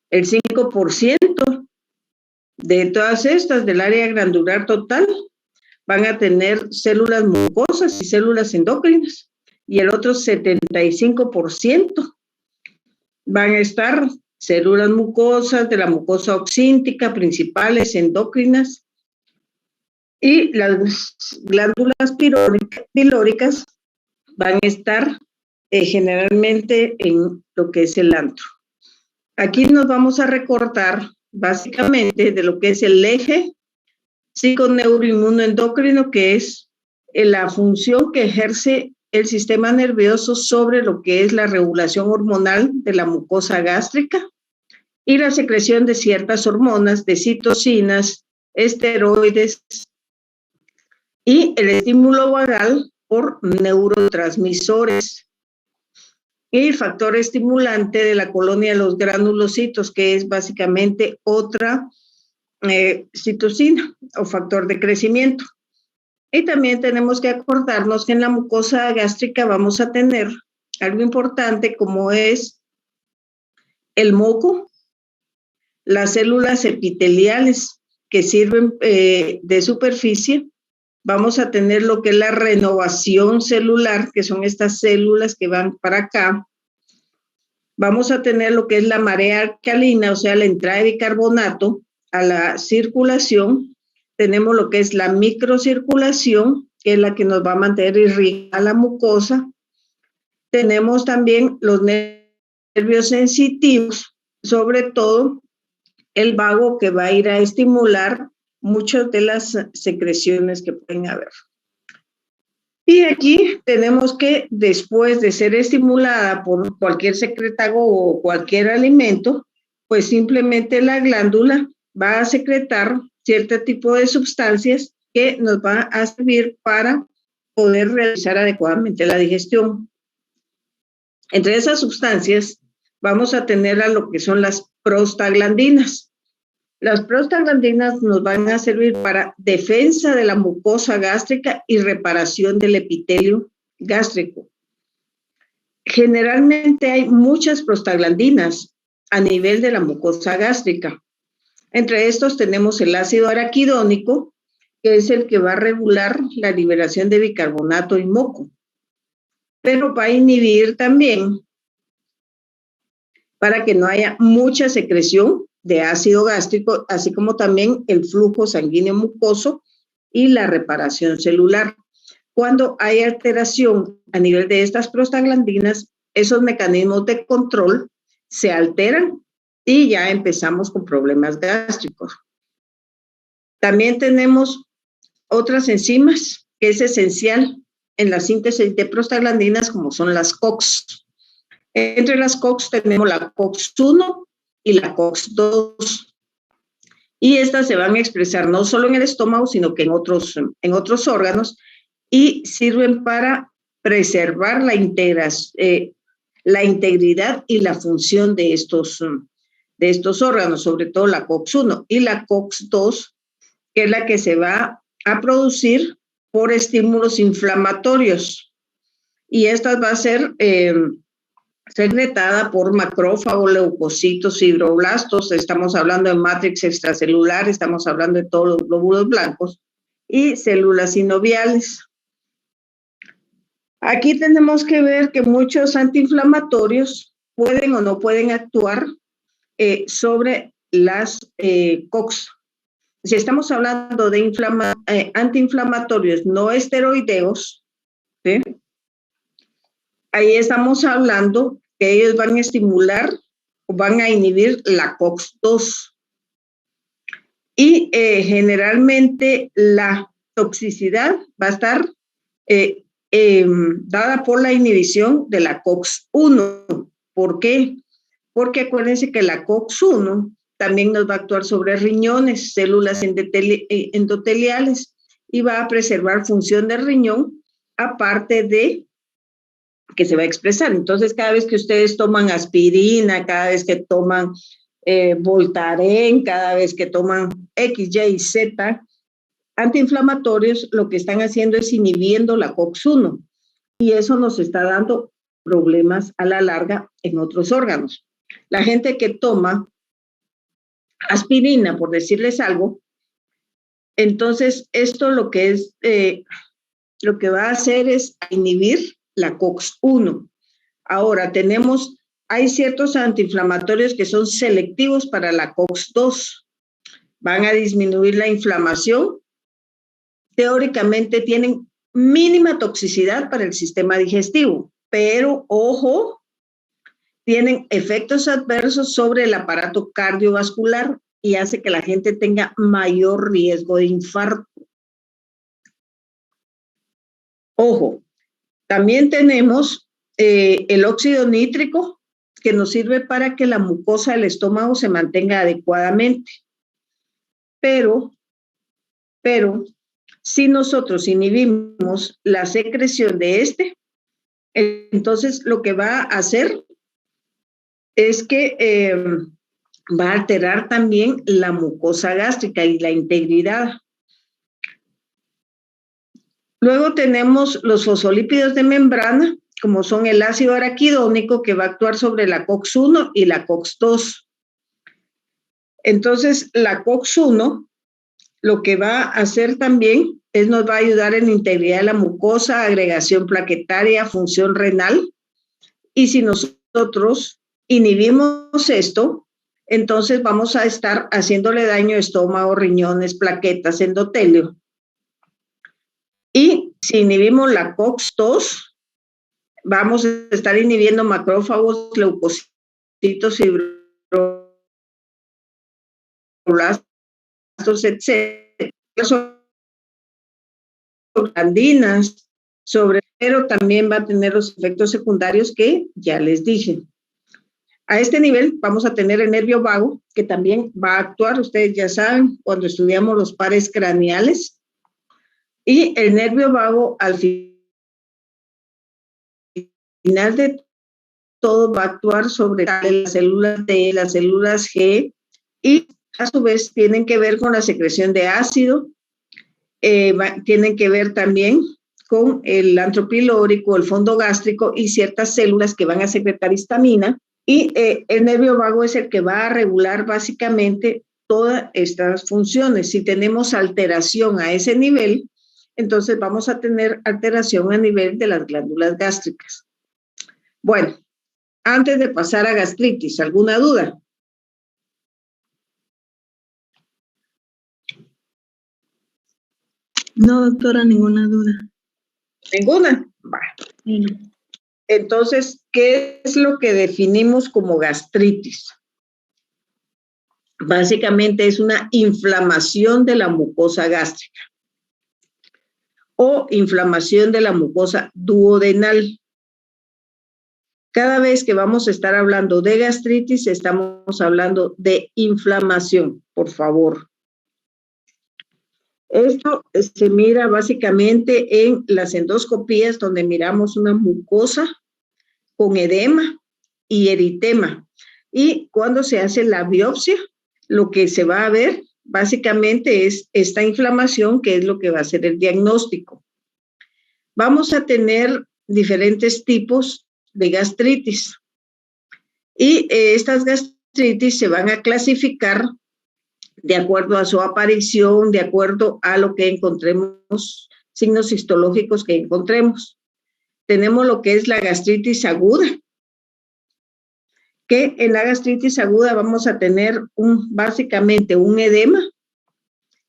El 5% de todas estas del área glandular total van a tener células mucosas y células endócrinas, y el otro 75% van a estar células mucosas de la mucosa oxíntica, principales, endócrinas, y las glándulas pilóricas van a estar generalmente en lo que es el antro. Aquí nos vamos a recortar básicamente de lo que es el eje psiconeuroinmunoendocrino, que es la función que ejerce el sistema nervioso sobre lo que es la regulación hormonal de la mucosa gástrica y la secreción de ciertas hormonas, de citocinas, esteroides, y el estímulo vagal por neurotransmisores y factor estimulante de la colonia de los granulocitos, que es básicamente otra citocina o factor de crecimiento. Y también tenemos que acordarnos que en la mucosa gástrica vamos a tener algo importante, como es el moco, las células epiteliales que sirven de superficie. Vamos a tener lo que es la renovación celular, que son estas células que van para acá. Vamos a tener lo que es la marea alcalina, o sea, la entrada de bicarbonato a la circulación. Tenemos lo que es la microcirculación, que es la que nos va a mantener irrigada la mucosa. Tenemos también los nervios sensitivos, sobre todo el vago, que va a ir a estimular muchas de las secreciones que pueden haber. Y aquí tenemos que, después de ser estimulada por cualquier secretagogo o cualquier alimento, pues simplemente la glándula va a secretar cierto tipo de sustancias que nos van a servir para poder realizar adecuadamente la digestión. Entre esas sustancias vamos a tener a lo que son las prostaglandinas. Las prostaglandinas nos van a servir para defensa de la mucosa gástrica y reparación del epitelio gástrico. Generalmente hay muchas prostaglandinas a nivel de la mucosa gástrica. Entre estos tenemos el ácido araquidónico, que es el que va a regular la liberación de bicarbonato y moco, pero va a inhibir también para que no haya mucha secreción de ácido gástrico, así como también el flujo sanguíneo mucoso y la reparación celular. Cuando hay alteración a nivel de estas prostaglandinas, esos mecanismos de control se alteran y ya empezamos con problemas gástricos. También tenemos otras enzimas que es esencial en la síntesis de prostaglandinas, como son las COX. Entre las COX tenemos la COX-1 y la COX-2. Y estas se van a expresar no solo en el estómago, sino que en otros órganos, y sirven para preservar la integridad y la función de estos órganos, sobre todo la COX-1 y la COX-2, que es la que se va a producir por estímulos inflamatorios. Y esta va a ser secretada por macrófagos, leucocitos, fibroblastos. Estamos hablando de matrix extracelular, estamos hablando de todos los glóbulos blancos y células sinoviales. Aquí tenemos que ver que muchos antiinflamatorios pueden o no pueden actuar sobre las COX. Si estamos hablando de antiinflamatorios no esteroideos, ¿sí? Ahí estamos hablando que ellos van a estimular o van a inhibir la COX-2. Y generalmente la toxicidad va a estar dada por la inhibición de la COX-1. ¿Por qué? Porque acuérdense que la COX-1 también nos va a actuar sobre riñones, células endoteliales, y va a preservar función del riñón, aparte de que se va a expresar. Entonces, cada vez que ustedes toman aspirina, cada vez que toman Voltaren, cada vez que toman X, Y, Z, antiinflamatorios, lo que están haciendo es inhibiendo la COX-1, y eso nos está dando problemas a la larga en otros órganos. La gente que toma aspirina, por decirles algo, entonces esto lo que va a hacer es inhibir la COX-1. Ahora hay ciertos antiinflamatorios que son selectivos para la COX-2. Van a disminuir la inflamación. Teóricamente tienen mínima toxicidad para el sistema digestivo, pero ojo, tienen efectos adversos sobre el aparato cardiovascular y hace que la gente tenga mayor riesgo de infarto. Ojo, también tenemos el óxido nítrico, que nos sirve para que la mucosa del estómago se mantenga adecuadamente. Pero si nosotros inhibimos la secreción de entonces lo que va a hacer es que va a alterar también la mucosa gástrica y la integridad. Luego tenemos los fosfolípidos de membrana, como son el ácido araquidónico, que va a actuar sobre la COX-1 y la COX-2. Entonces, la COX-1 lo que va a hacer también nos va a ayudar en integridad de la mucosa, agregación plaquetaria, función renal. Y si nosotros inhibimos esto, entonces vamos a estar haciéndole daño a estómago, riñones, plaquetas, endotelio. Y si inhibimos la COX-2, vamos a estar inhibiendo macrófagos, leucocitos, fibroblastos, etcétera, glandinas, pero también va a tener los efectos secundarios que ya les dije. A este nivel vamos a tener el nervio vago, que también va a actuar, ustedes ya saben, cuando estudiamos los pares craneales. Y el nervio vago, al final de todo, va a actuar sobre las células T, las células G, y a su vez tienen que ver con la secreción de ácido, tienen que ver también con el antro pilórico, el fondo gástrico y ciertas células que van a secretar histamina. Y el nervio vago es el que va a regular básicamente todas estas funciones. Si tenemos alteración a ese nivel, entonces vamos a tener alteración a nivel de las glándulas gástricas. Bueno, antes de pasar a gastritis, ¿alguna duda? No, doctora, ninguna duda. ¿Ninguna? Vale. Entonces, ¿qué es lo que definimos como gastritis? Básicamente es una inflamación de la mucosa gástrica o inflamación de la mucosa duodenal. Cada vez que vamos a estar hablando de gastritis, estamos hablando de inflamación, por favor. Esto se mira básicamente en las endoscopías, donde miramos una mucosa con edema y eritema. Y cuando se hace la biopsia, lo que se va a ver básicamente es esta inflamación, que es lo que va a ser el diagnóstico. Vamos a tener diferentes tipos de gastritis. Y estas gastritis se van a clasificar de acuerdo a su aparición, de acuerdo a lo que encontremos, signos histológicos que encontremos. Tenemos lo que es la gastritis aguda, que en la gastritis aguda vamos a tener básicamente un edema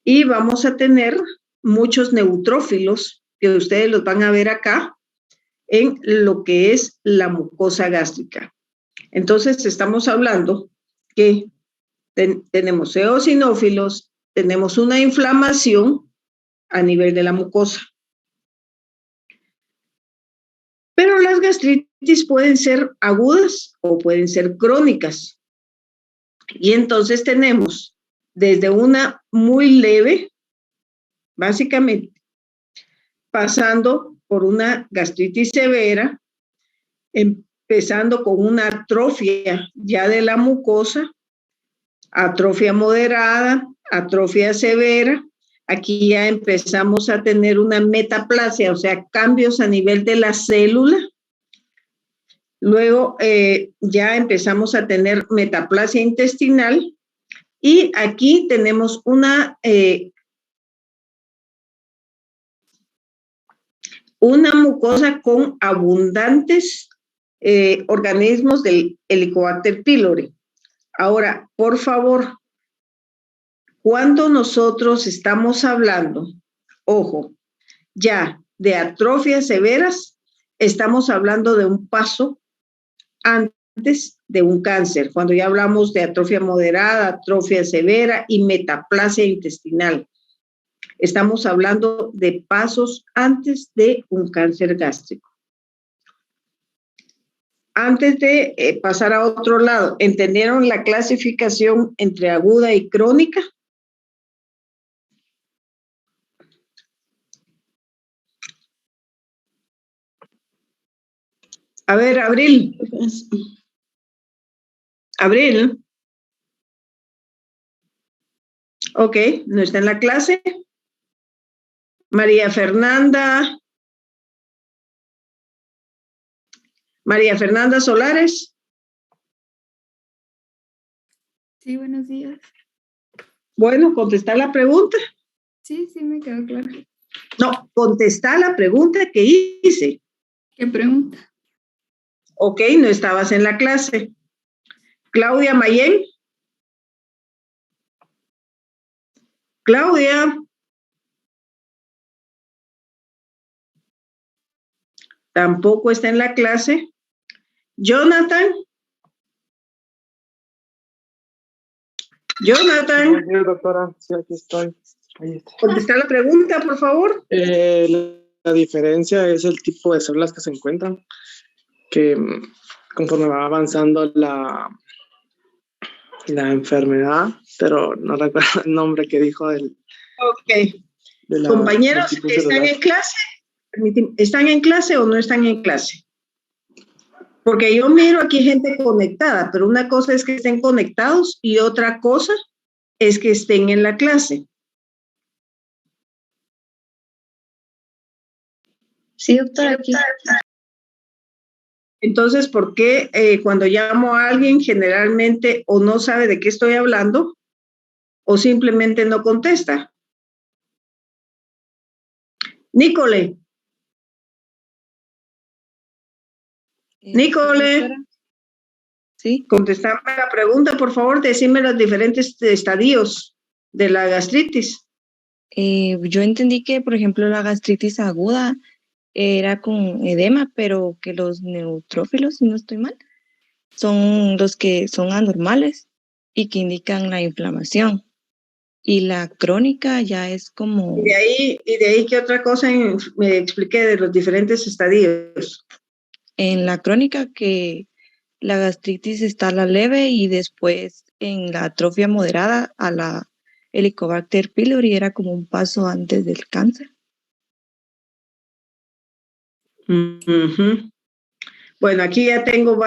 y vamos a tener muchos neutrófilos, que ustedes los van a ver acá, en lo que es la mucosa gástrica. Entonces, estamos hablando que tenemos eosinófilos, tenemos una inflamación a nivel de la mucosa. Pero las gastritis pueden ser agudas o pueden ser crónicas. Y entonces tenemos desde una muy leve, básicamente, pasando por una gastritis severa, empezando con una atrofia ya de la mucosa, atrofia moderada, atrofia severa. Aquí ya empezamos a tener una metaplasia, o sea, cambios a nivel de la célula. Luego ya empezamos a tener metaplasia intestinal Y aquí tenemos una mucosa con abundantes organismos del Helicobacter pylori. Ahora, por favor, cuando nosotros estamos hablando, ojo, ya de atrofias severas, estamos hablando de un paso antes de un cáncer, cuando ya hablamos de atrofia moderada, atrofia severa y metaplasia intestinal. Estamos hablando de pasos antes de un cáncer gástrico. Antes de pasar a otro lado, ¿entendieron la clasificación entre aguda y crónica? A ver, Abril. Abril. Ok, no está en la clase. María Fernanda. María Fernanda Solares. Sí, buenos días. Bueno, contestar la pregunta. Sí, me quedó claro. No, contestar la pregunta que hice. ¿Qué pregunta? Ok, no estabas en la clase. Claudia Mayen. Claudia. Tampoco está en la clase. Jonathan. Jonathan. Buenos días, doctora. Sí, aquí estoy. Ahí está. Contestar la pregunta, por favor. La diferencia es el tipo de células que se encuentran, que conforme va avanzando la enfermedad, pero no recuerdo el nombre que dijo del... Ok. Compañeros, ¿están en clase? ¿Están en clase o no están en clase? Porque yo miro aquí gente conectada, pero una cosa es que estén conectados y otra cosa es que estén en la clase. Sí, doctora, aquí. Entonces, ¿por qué cuando llamo a alguien generalmente o no sabe de qué estoy hablando o simplemente no contesta? Nicole. Nicole. Sí. Contestame la pregunta, por favor, decime los diferentes estadios de la gastritis. Yo entendí que, por ejemplo, la gastritis aguda era con edema, pero que los neutrófilos, si no estoy mal, son los que son anormales y que indican la inflamación. Y la crónica ya es como... Y de ahí ¿qué otra cosa me expliqué de los diferentes estadios? En la crónica que la gastritis está a la leve y después en la atrofia moderada a la Helicobacter pylori era como un paso antes del cáncer. Bueno, aquí ya tengo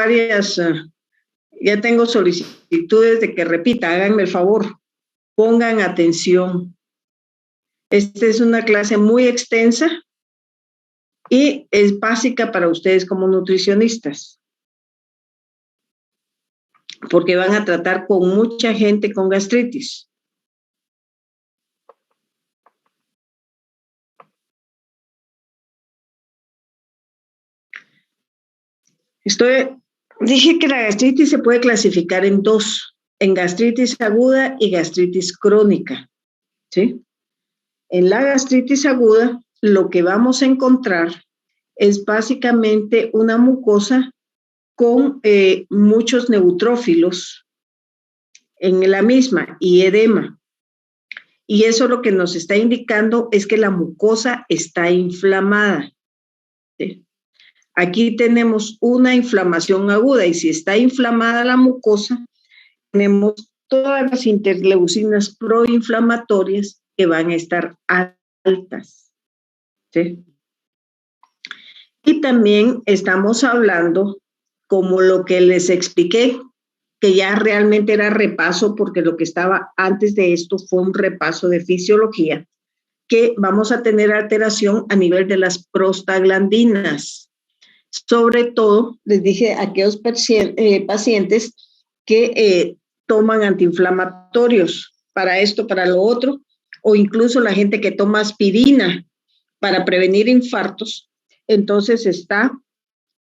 ya tengo solicitudes de que repita, háganme el favor, pongan atención. Esta es una clase muy extensa y es básica para ustedes como nutricionistas, porque van a tratar con mucha gente con gastritis. Dije que la gastritis se puede clasificar en dos, en gastritis aguda y gastritis crónica, ¿sí? En la gastritis aguda, lo que vamos a encontrar es básicamente una mucosa con muchos neutrófilos en la misma y edema. Y eso lo que nos está indicando es que la mucosa está inflamada, ¿sí? Aquí tenemos una inflamación aguda y si está inflamada la mucosa, tenemos todas las interleucinas proinflamatorias que van a estar altas, ¿sí? Y también estamos hablando, como lo que les expliqué, que ya realmente era repaso, porque lo que estaba antes de esto fue un repaso de fisiología, que vamos a tener alteración a nivel de las prostaglandinas. Sobre todo, les dije a aquellos pacientes que toman antiinflamatorios para esto, para lo otro, o incluso la gente que toma aspirina para prevenir infartos, entonces está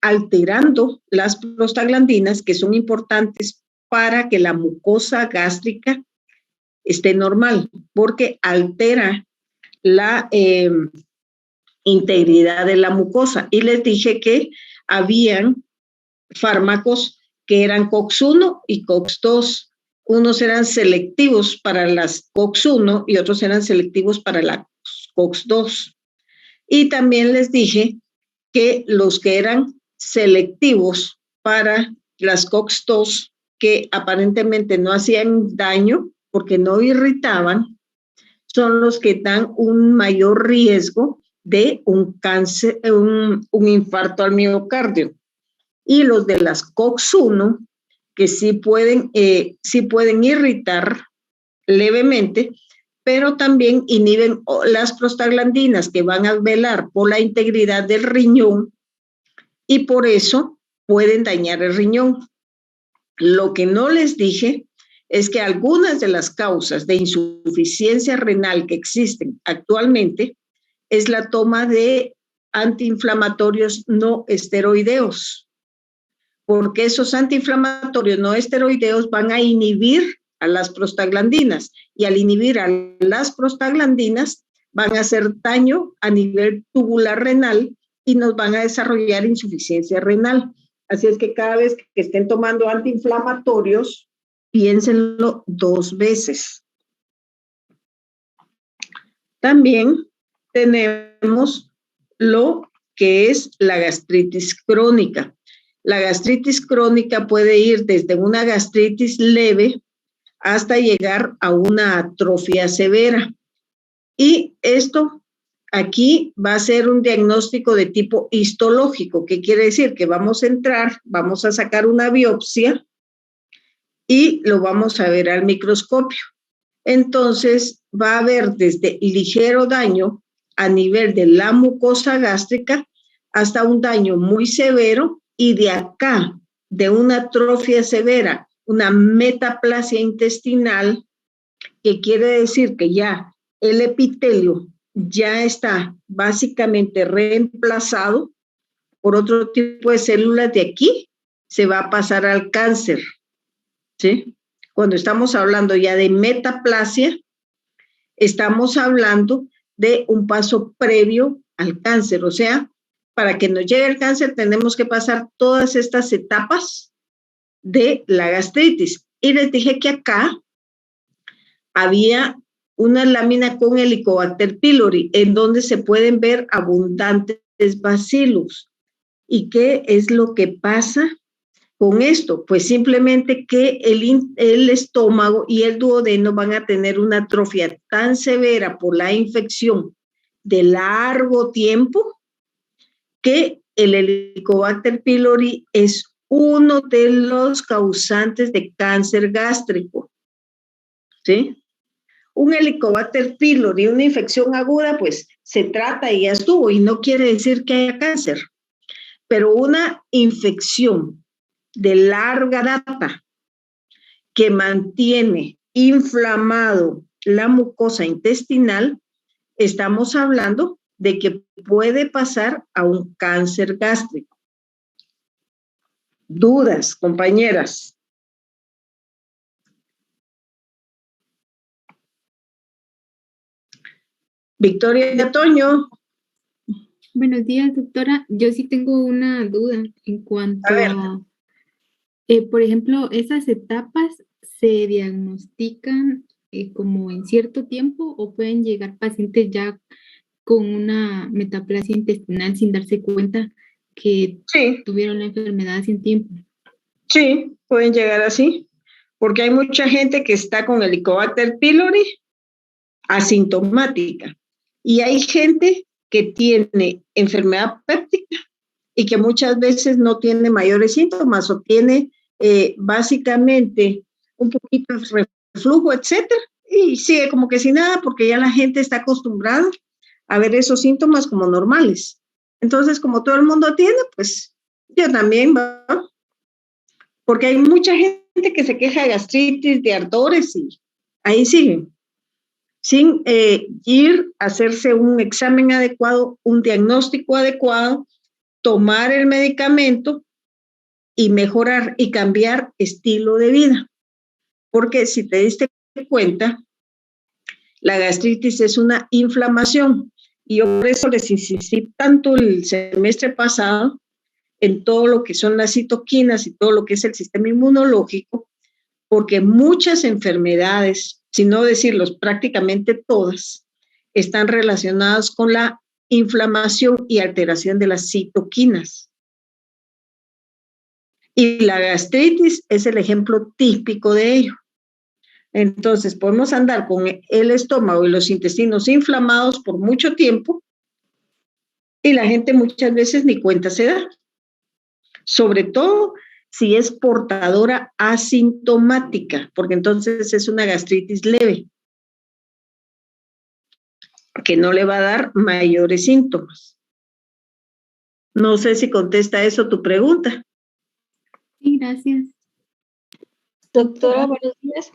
alterando las prostaglandinas que son importantes para que la mucosa gástrica esté normal, porque altera la integridad de la mucosa. Y les dije que habían fármacos que eran COX-1 y COX-2. Unos eran selectivos para las COX-1 y otros eran selectivos para la COX-2. Y también les dije que los que eran selectivos para las COX-2, que aparentemente no hacían daño porque no irritaban, son los que dan un mayor riesgo de un cáncer, un infarto al miocardio. Y los de las COX-1, que sí pueden irritar levemente, pero también inhiben las prostaglandinas que van a velar por la integridad del riñón y por eso pueden dañar el riñón. Lo que no les dije es que algunas de las causas de insuficiencia renal que existen actualmente es la toma de antiinflamatorios no esteroideos, porque esos antiinflamatorios no esteroideos van a inhibir a las prostaglandinas y al inhibir a las prostaglandinas van a hacer daño a nivel tubular renal y nos van a desarrollar insuficiencia renal. Así es que cada vez que estén tomando antiinflamatorios, piénsenlo 2 veces. También tenemos lo que es la gastritis crónica. La gastritis crónica puede ir desde una gastritis leve hasta llegar a una atrofia severa. Y esto aquí va a ser un diagnóstico de tipo histológico, que quiere decir que vamos a entrar, vamos a sacar una biopsia y lo vamos a ver al microscopio. Entonces va a haber desde ligero daño a nivel de la mucosa gástrica hasta un daño muy severo y de acá, de una atrofia severa, una metaplasia intestinal, que quiere decir que ya el epitelio ya está básicamente reemplazado por otro tipo de células. De aquí se va a pasar al cáncer, ¿sí? Cuando estamos hablando ya de metaplasia, estamos hablando de un paso previo al cáncer. O sea, para que nos llegue el cáncer tenemos que pasar todas estas etapas de la gastritis. Y les dije que acá había una lámina con Helicobacter pylori en donde se pueden ver abundantes bacilos. ¿Y qué es lo que pasa con esto? Pues simplemente que el estómago y el duodeno van a tener una atrofia tan severa por la infección de largo tiempo que el Helicobacter pylori es uno de los causantes de cáncer gástrico, ¿sí? Un Helicobacter pylori, una infección aguda, pues se trata y ya estuvo, y no quiere decir que haya cáncer. Pero una infección de larga data que mantiene inflamado la mucosa intestinal, estamos hablando de que puede pasar a un cáncer gástrico. ¿Dudas, compañeras? Victoria Toño. Buenos días, doctora. Yo sí tengo una duda en cuanto a por ejemplo, ¿esas etapas se diagnostican como en cierto tiempo o pueden llegar pacientes ya con una metaplasia intestinal sin darse cuenta que tuvieron la enfermedad sin tiempo? Sí, pueden llegar así, porque hay mucha gente que está con Helicobacter pylori asintomática y hay gente que tiene enfermedad péptica y que muchas veces no tiene mayores síntomas o tiene básicamente un poquito de reflujo, etcétera, y sigue como que sin nada porque ya la gente está acostumbrada a ver esos síntomas como normales. Entonces, como todo el mundo tiene, pues yo también, ¿va? Porque hay mucha gente gente que se queja de gastritis, de ardores, y ahí siguen, sin ir a hacerse un examen adecuado, un diagnóstico adecuado, tomar el medicamento y mejorar y cambiar estilo de vida. Porque si te diste cuenta, la gastritis es una inflamación, y yo por eso les insistí tanto el semestre pasado en todo lo que son las citoquinas y todo lo que es el sistema inmunológico, porque muchas enfermedades, si no decirlos prácticamente todas, están relacionadas con la inflamación y alteración de las citoquinas. Y la gastritis es el ejemplo típico de ello. Entonces, podemos andar con el estómago y los intestinos inflamados por mucho tiempo y la gente muchas veces ni cuenta se da. Sobre todo si es portadora asintomática, porque entonces es una gastritis leve, que no le va a dar mayores síntomas. No sé si contesta eso tu pregunta. Sí, gracias. Doctora, buenos días.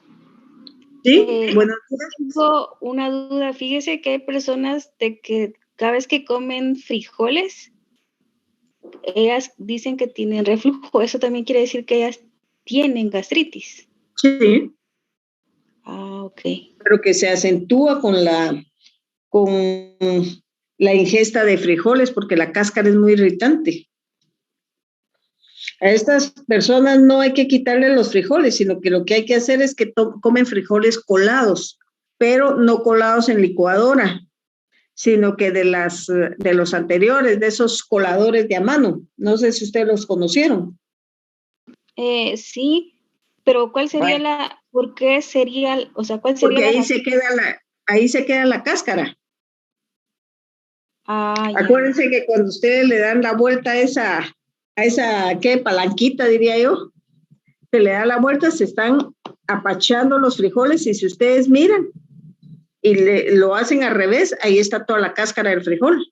Sí, buenos días. Tengo una duda. Fíjese que hay personas de que cada vez que comen frijoles, ellas dicen que tienen reflujo. ¿Eso también quiere decir que ellas tienen gastritis? Sí. Ah, ok. Pero que se acentúa con la ingesta de frijoles, porque la cáscara es muy irritante. A estas personas no hay que quitarle los frijoles, sino que lo que hay que hacer es que comen frijoles colados, pero no colados en licuadora, sino que de los anteriores, de esos coladores de a mano. No sé si ustedes los conocieron. Sí, pero ¿cuál sería ¿por qué sería, o sea, cuál sería porque ahí se queda la cáscara. Acuérdense que cuando ustedes le dan la vuelta a esa ¿qué? Palanquita, diría yo, se le da la vuelta, se están apachando los frijoles, y si ustedes miran y lo hacen al revés, ahí está toda la cáscara del frijol.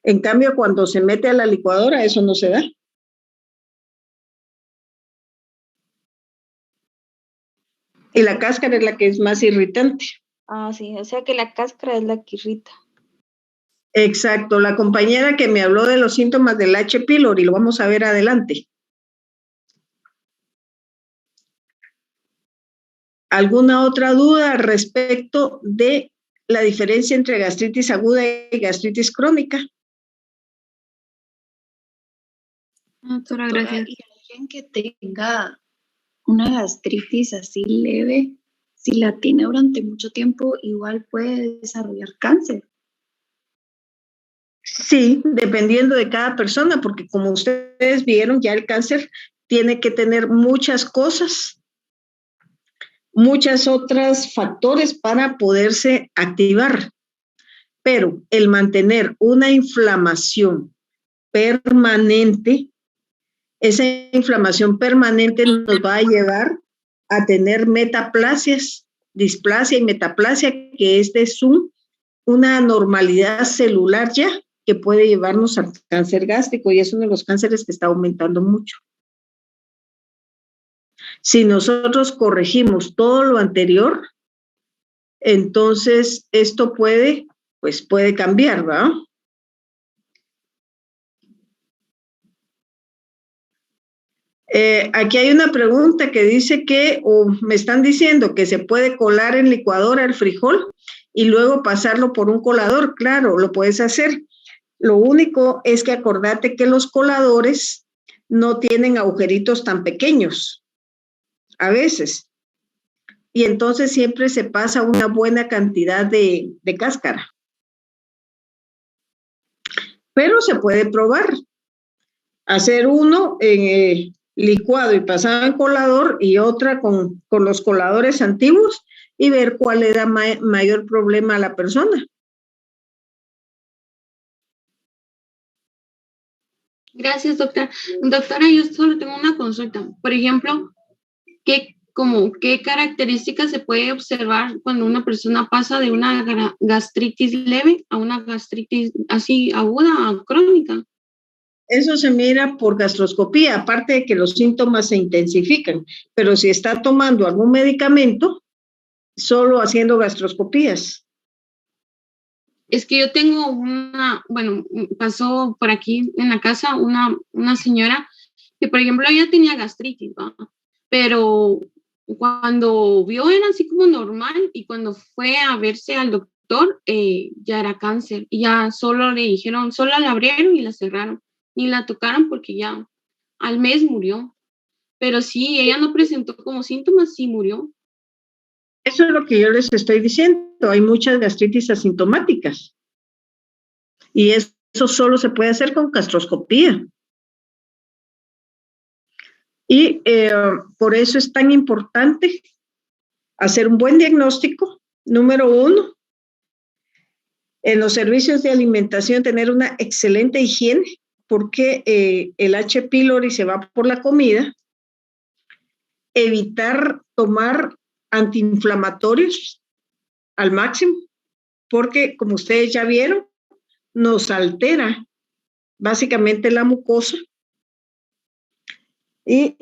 En cambio, cuando se mete a la licuadora, eso no se da. Y la cáscara es la que es más irritante. Ah, sí, o sea que la cáscara es la que irrita. Exacto, la compañera que me habló de los síntomas del H. pylori, lo vamos a ver adelante. ¿Alguna otra duda respecto de la diferencia entre gastritis aguda y gastritis crónica? Doctora, gracias. Y alguien que tenga una gastritis así leve, si la tiene durante mucho tiempo, igual puede desarrollar cáncer. Sí, dependiendo de cada persona, porque como ustedes vieron, ya el cáncer tiene que tener muchas cosas, muchas otras factores para poderse activar. Pero el mantener una inflamación permanente, esa inflamación permanente nos va a llevar a tener metaplasias, displasia y metaplasia, que este es una anormalidad celular ya, que puede llevarnos al cáncer gástrico, y es uno de los cánceres que está aumentando mucho. Si nosotros corregimos todo lo anterior, entonces esto puede cambiar, ¿verdad? Aquí hay una pregunta que dice me están diciendo que se puede colar en licuadora el frijol y luego pasarlo por un colador. Claro, lo puedes hacer. Lo único es que acordate que los coladores no tienen agujeritos tan pequeños, a veces. Y entonces siempre se pasa una buena cantidad de cáscara. Pero se puede probar. Hacer uno en licuado y pasado en colador, y otra con los coladores antiguos, y ver cuál le da mayor problema a la persona. Gracias, doctora. Doctora, yo solo tengo una consulta. Por ejemplo, ¿qué características se puede observar cuando una persona pasa de una gastritis leve a una gastritis así aguda o crónica? Eso se mira por gastroscopía, aparte de que los síntomas se intensifican, pero si está tomando algún medicamento, solo haciendo gastroscopías. Es que yo tengo bueno, pasó por aquí en la casa una señora que, por ejemplo, ella tenía gastritis, ¿no? Pero cuando vio era así como normal y cuando fue a verse al doctor ya era cáncer y ya solo le dijeron, solo la abrieron y la cerraron, ni la tocaron porque ya al mes murió. Pero sí, ella no presentó como síntomas, sí murió. Eso es lo que yo les estoy diciendo. Hay muchas gastritis asintomáticas. Y eso solo se puede hacer con gastroscopía. Y por eso es tan importante hacer un buen diagnóstico. Número 1, en los servicios de alimentación tener una excelente higiene, porque el H. pylori se va por la comida. Evitar tomar antiinflamatorios al máximo, porque como ustedes ya vieron, nos altera básicamente la mucosa. Y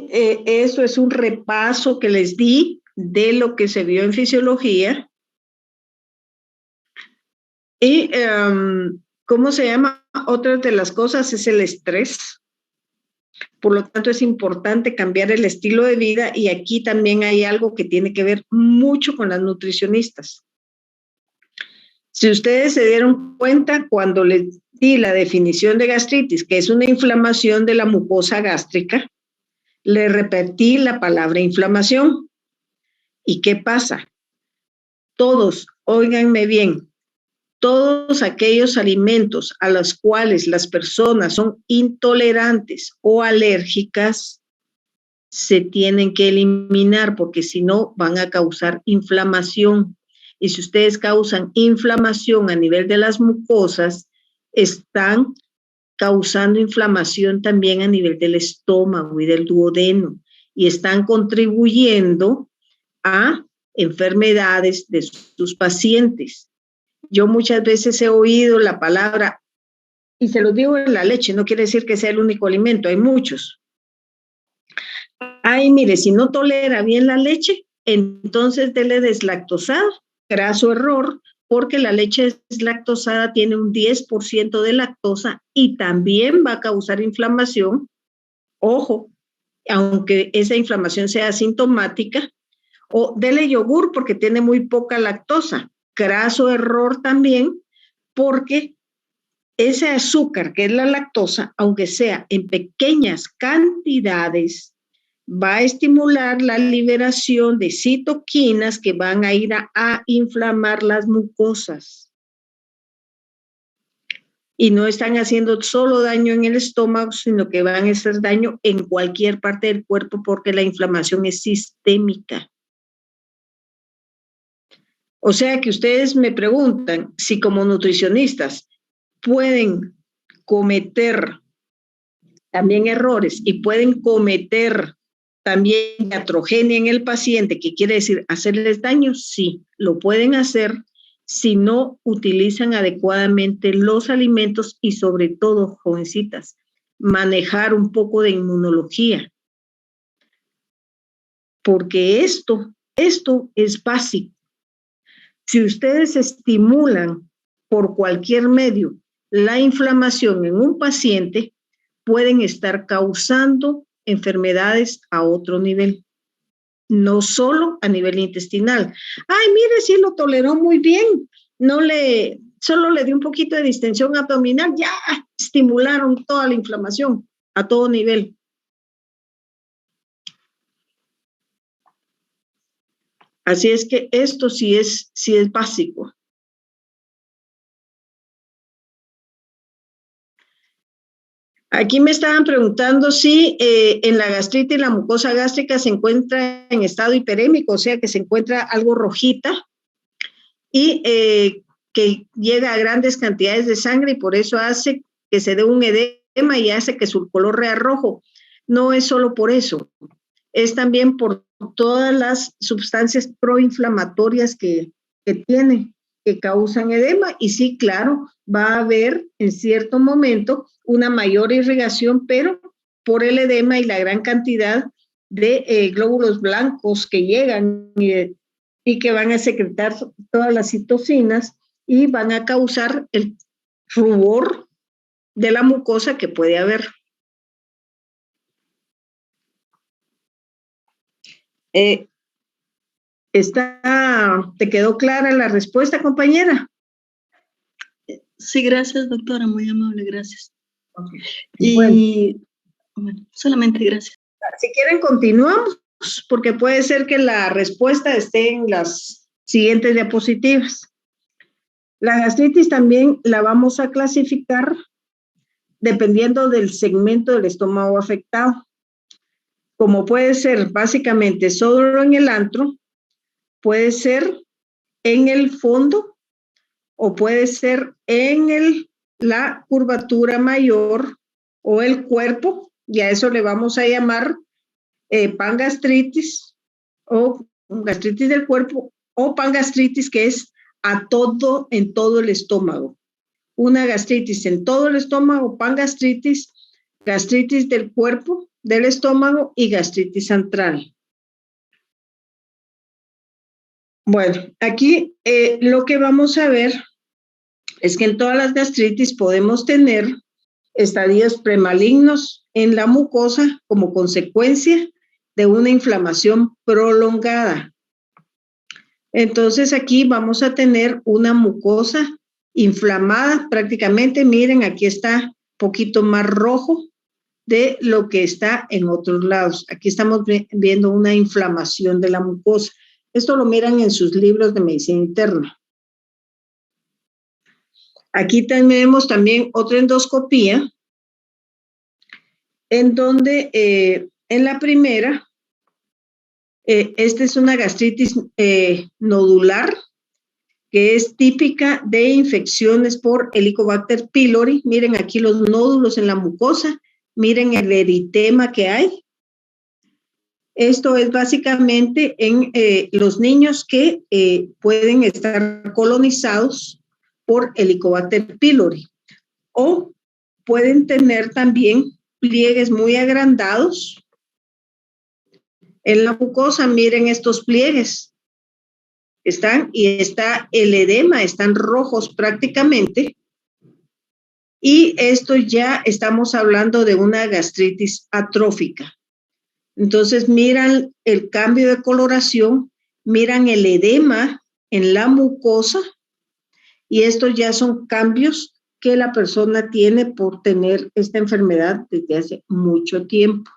eso es un repaso que les di de lo que se vio en fisiología. Y, ¿cómo se llama? Otra de las cosas es el estrés. Por lo tanto, es importante cambiar el estilo de vida y aquí también hay algo que tiene que ver mucho con las nutricionistas. Si ustedes se dieron cuenta cuando les di la definición de gastritis, que es una inflamación de la mucosa gástrica, le repetí la palabra inflamación. ¿Y qué pasa? Todos, óiganme bien, todos aquellos alimentos a los cuales las personas son intolerantes o alérgicas se tienen que eliminar porque si no van a causar inflamación. Y si ustedes causan inflamación a nivel de las mucosas, están causando inflamación también a nivel del estómago y del duodeno y están contribuyendo a enfermedades de sus pacientes. Yo muchas veces he oído la palabra, y se lo digo en la leche, no quiere decir que sea el único alimento, hay muchos. Ay, mire, si no tolera bien la leche, entonces dele deslactosada. Graso error, porque la leche deslactosada tiene un 10% de lactosa y también va a causar inflamación. Ojo, aunque esa inflamación sea asintomática, o dele yogur porque tiene muy poca lactosa. Graso error también, porque ese azúcar que es la lactosa, aunque sea en pequeñas cantidades, va a estimular la liberación de citoquinas que van a ir a inflamar las mucosas. Y no están haciendo solo daño en el estómago, sino que van a hacer daño en cualquier parte del cuerpo porque la inflamación es sistémica. O sea que ustedes me preguntan si como nutricionistas pueden cometer también errores y pueden cometer también iatrogenia en el paciente, que quiere decir hacerles daño, sí, lo pueden hacer si no utilizan adecuadamente los alimentos y sobre todo, jovencitas, manejar un poco de inmunología. Porque esto es básico. Si ustedes estimulan por cualquier medio la inflamación en un paciente, pueden estar causando enfermedades a otro nivel, no solo a nivel intestinal. Ay, mire, sí lo toleró muy bien, solo le dio un poquito de distensión abdominal, ya estimularon toda la inflamación a todo nivel. Así es que esto sí es básico. Aquí me estaban preguntando si en la gastritis la mucosa gástrica se encuentra en estado hiperémico, o sea que se encuentra algo rojita y que llega a grandes cantidades de sangre y por eso hace que se dé un edema y hace que su color sea rojo. No es solo por eso, es también por todas las sustancias proinflamatorias que tiene que causan edema y sí, claro, va a haber en cierto momento una mayor irrigación, pero por el edema y la gran cantidad de glóbulos blancos que llegan y que van a secretar todas las citocinas y van a causar el rubor de la mucosa que puede haber. ¿Te quedó clara la respuesta, compañera? Sí, gracias, doctora, muy amable, gracias. Okay. Y bueno, solamente gracias. Si quieren, continuamos, porque puede ser que la respuesta esté en las siguientes diapositivas. La gastritis también la vamos a clasificar dependiendo del segmento del estómago afectado. Como puede ser básicamente solo en el antro, puede ser en el fondo o puede ser en la curvatura mayor o el cuerpo, y a eso le vamos a llamar pangastritis o gastritis del cuerpo o pangastritis, que es en todo el estómago. Una gastritis en todo el estómago, pangastritis, gastritis del cuerpo, del estómago y gastritis antral. Bueno, aquí lo que vamos a ver es que en todas las gastritis podemos tener estadios premalignos en la mucosa como consecuencia de una inflamación prolongada. Entonces aquí vamos a tener una mucosa inflamada prácticamente. Miren, aquí está un poquito más rojo de lo que está en otros lados. Aquí estamos viendo una inflamación de la mucosa. Esto lo miran en sus libros de medicina interna. Aquí tenemos también otra endoscopía, en donde en la primera, esta es una gastritis nodular, que es típica de infecciones por Helicobacter pylori. Miren aquí los nódulos en la mucosa, miren el eritema que hay. Esto es básicamente en los niños que pueden estar colonizados por Helicobacter pylori o pueden tener también pliegues muy agrandados en la mucosa. Miren estos pliegues. Está el edema, están rojos prácticamente. Y esto ya estamos hablando de una gastritis atrófica. Entonces miran el cambio de coloración, miran el edema en la mucosa y estos ya son cambios que la persona tiene por tener esta enfermedad desde hace mucho tiempo.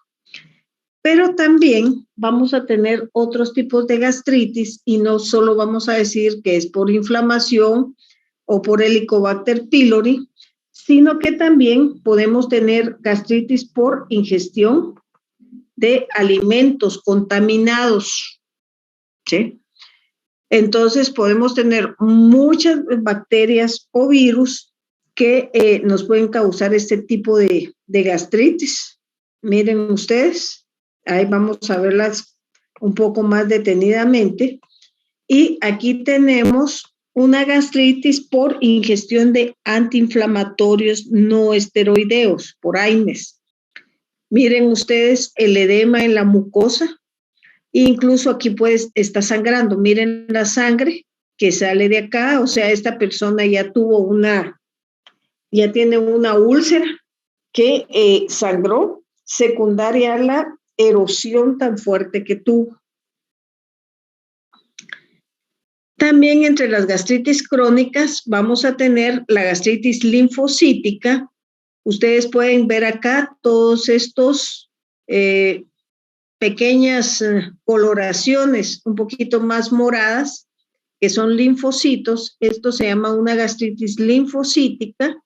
Pero también vamos a tener otros tipos de gastritis y no solo vamos a decir que es por inflamación o por Helicobacter pylori, sino que también podemos tener gastritis por ingestión de alimentos contaminados, ¿sí? Entonces podemos tener muchas bacterias o virus que nos pueden causar este tipo de gastritis. Miren ustedes, ahí vamos a verlas un poco más detenidamente. Y aquí tenemos una gastritis por ingestión de antiinflamatorios no esteroideos, por AINES. Miren ustedes el edema en la mucosa. Incluso aquí pues está sangrando. Miren la sangre que sale de acá. O sea, esta persona ya tiene una úlcera que sangró secundaria a la erosión tan fuerte que tuvo. También entre las gastritis crónicas vamos a tener la gastritis linfocítica. Ustedes pueden ver acá todos estos pequeñas coloraciones un poquito más moradas, que son linfocitos. Esto se llama una gastritis linfocítica,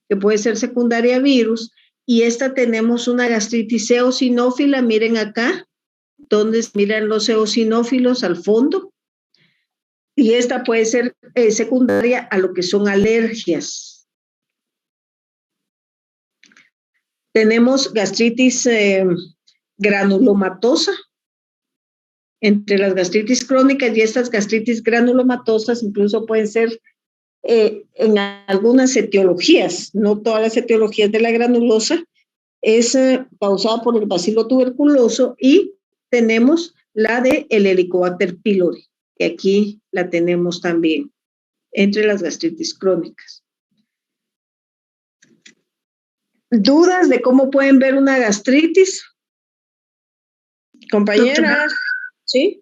que puede ser secundaria a virus. Y esta tenemos una gastritis eosinófila, miren acá, donde miran los eosinófilos al fondo. Y esta puede ser secundaria a lo que son alergias. Tenemos gastritis granulomatosa, entre las gastritis crónicas y estas gastritis granulomatosas, incluso pueden ser en algunas etiologías, no todas las etiologías de la granulosa, es causada por el bacilo tuberculoso, y tenemos la de el Helicobacter pylori, que aquí la tenemos también entre las gastritis crónicas. ¿Dudas de cómo pueden ver una gastritis? Compañeras, ¿sí?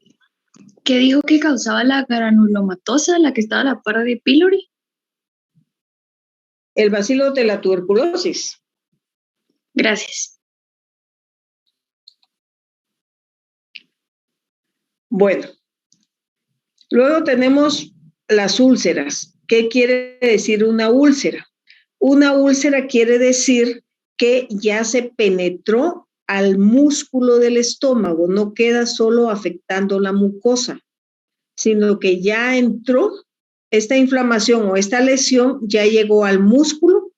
¿Qué dijo que causaba la granulomatosa, la que estaba a la par de pylori? El bacilo de la tuberculosis. Gracias. Bueno, luego tenemos las úlceras. ¿Qué quiere decir una úlcera? Una úlcera quiere decir que ya se penetró al músculo del estómago, no queda solo afectando la mucosa, sino que ya entró esta inflamación o esta lesión, ya llegó al músculo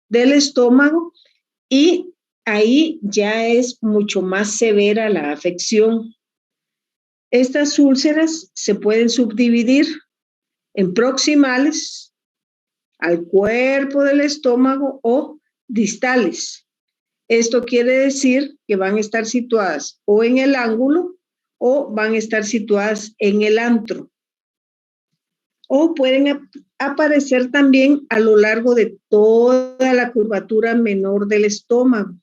del estómago y ahí ya es mucho más severa la afección. Estas úlceras se pueden subdividir en proximales al cuerpo del estómago o distales. Esto quiere decir que van a estar situadas o en el ángulo o van a estar situadas en el antro. O pueden aparecer también a lo largo de toda la curvatura menor del estómago,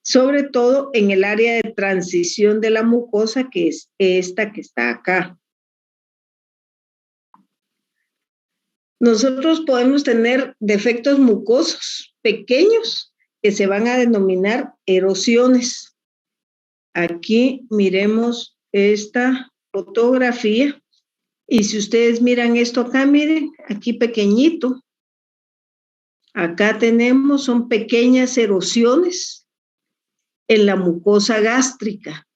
sobre todo en el área de transición de la mucosa, que es esta que está acá. Nosotros podemos tener defectos mucosos pequeños que se van a denominar erosiones. Aquí miremos esta fotografía y si ustedes miran esto acá, miren, aquí pequeñito. Acá tenemos, son pequeñas erosiones en la mucosa gástrica.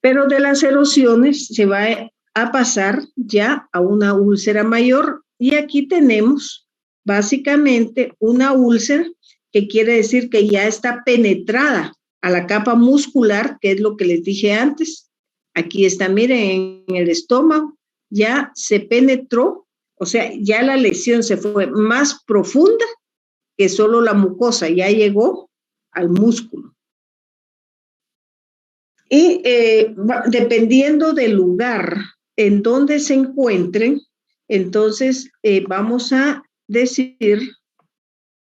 Pero de las erosiones se va a pasar ya a una úlcera mayor y aquí tenemos básicamente una úlcera que quiere decir que ya está penetrada a la capa muscular, que es lo que les dije antes. Aquí está, miren, en el estómago ya se penetró, o sea, ya la lesión se fue más profunda que solo la mucosa, ya llegó al músculo. Y dependiendo del lugar en donde se encuentren, entonces vamos a decir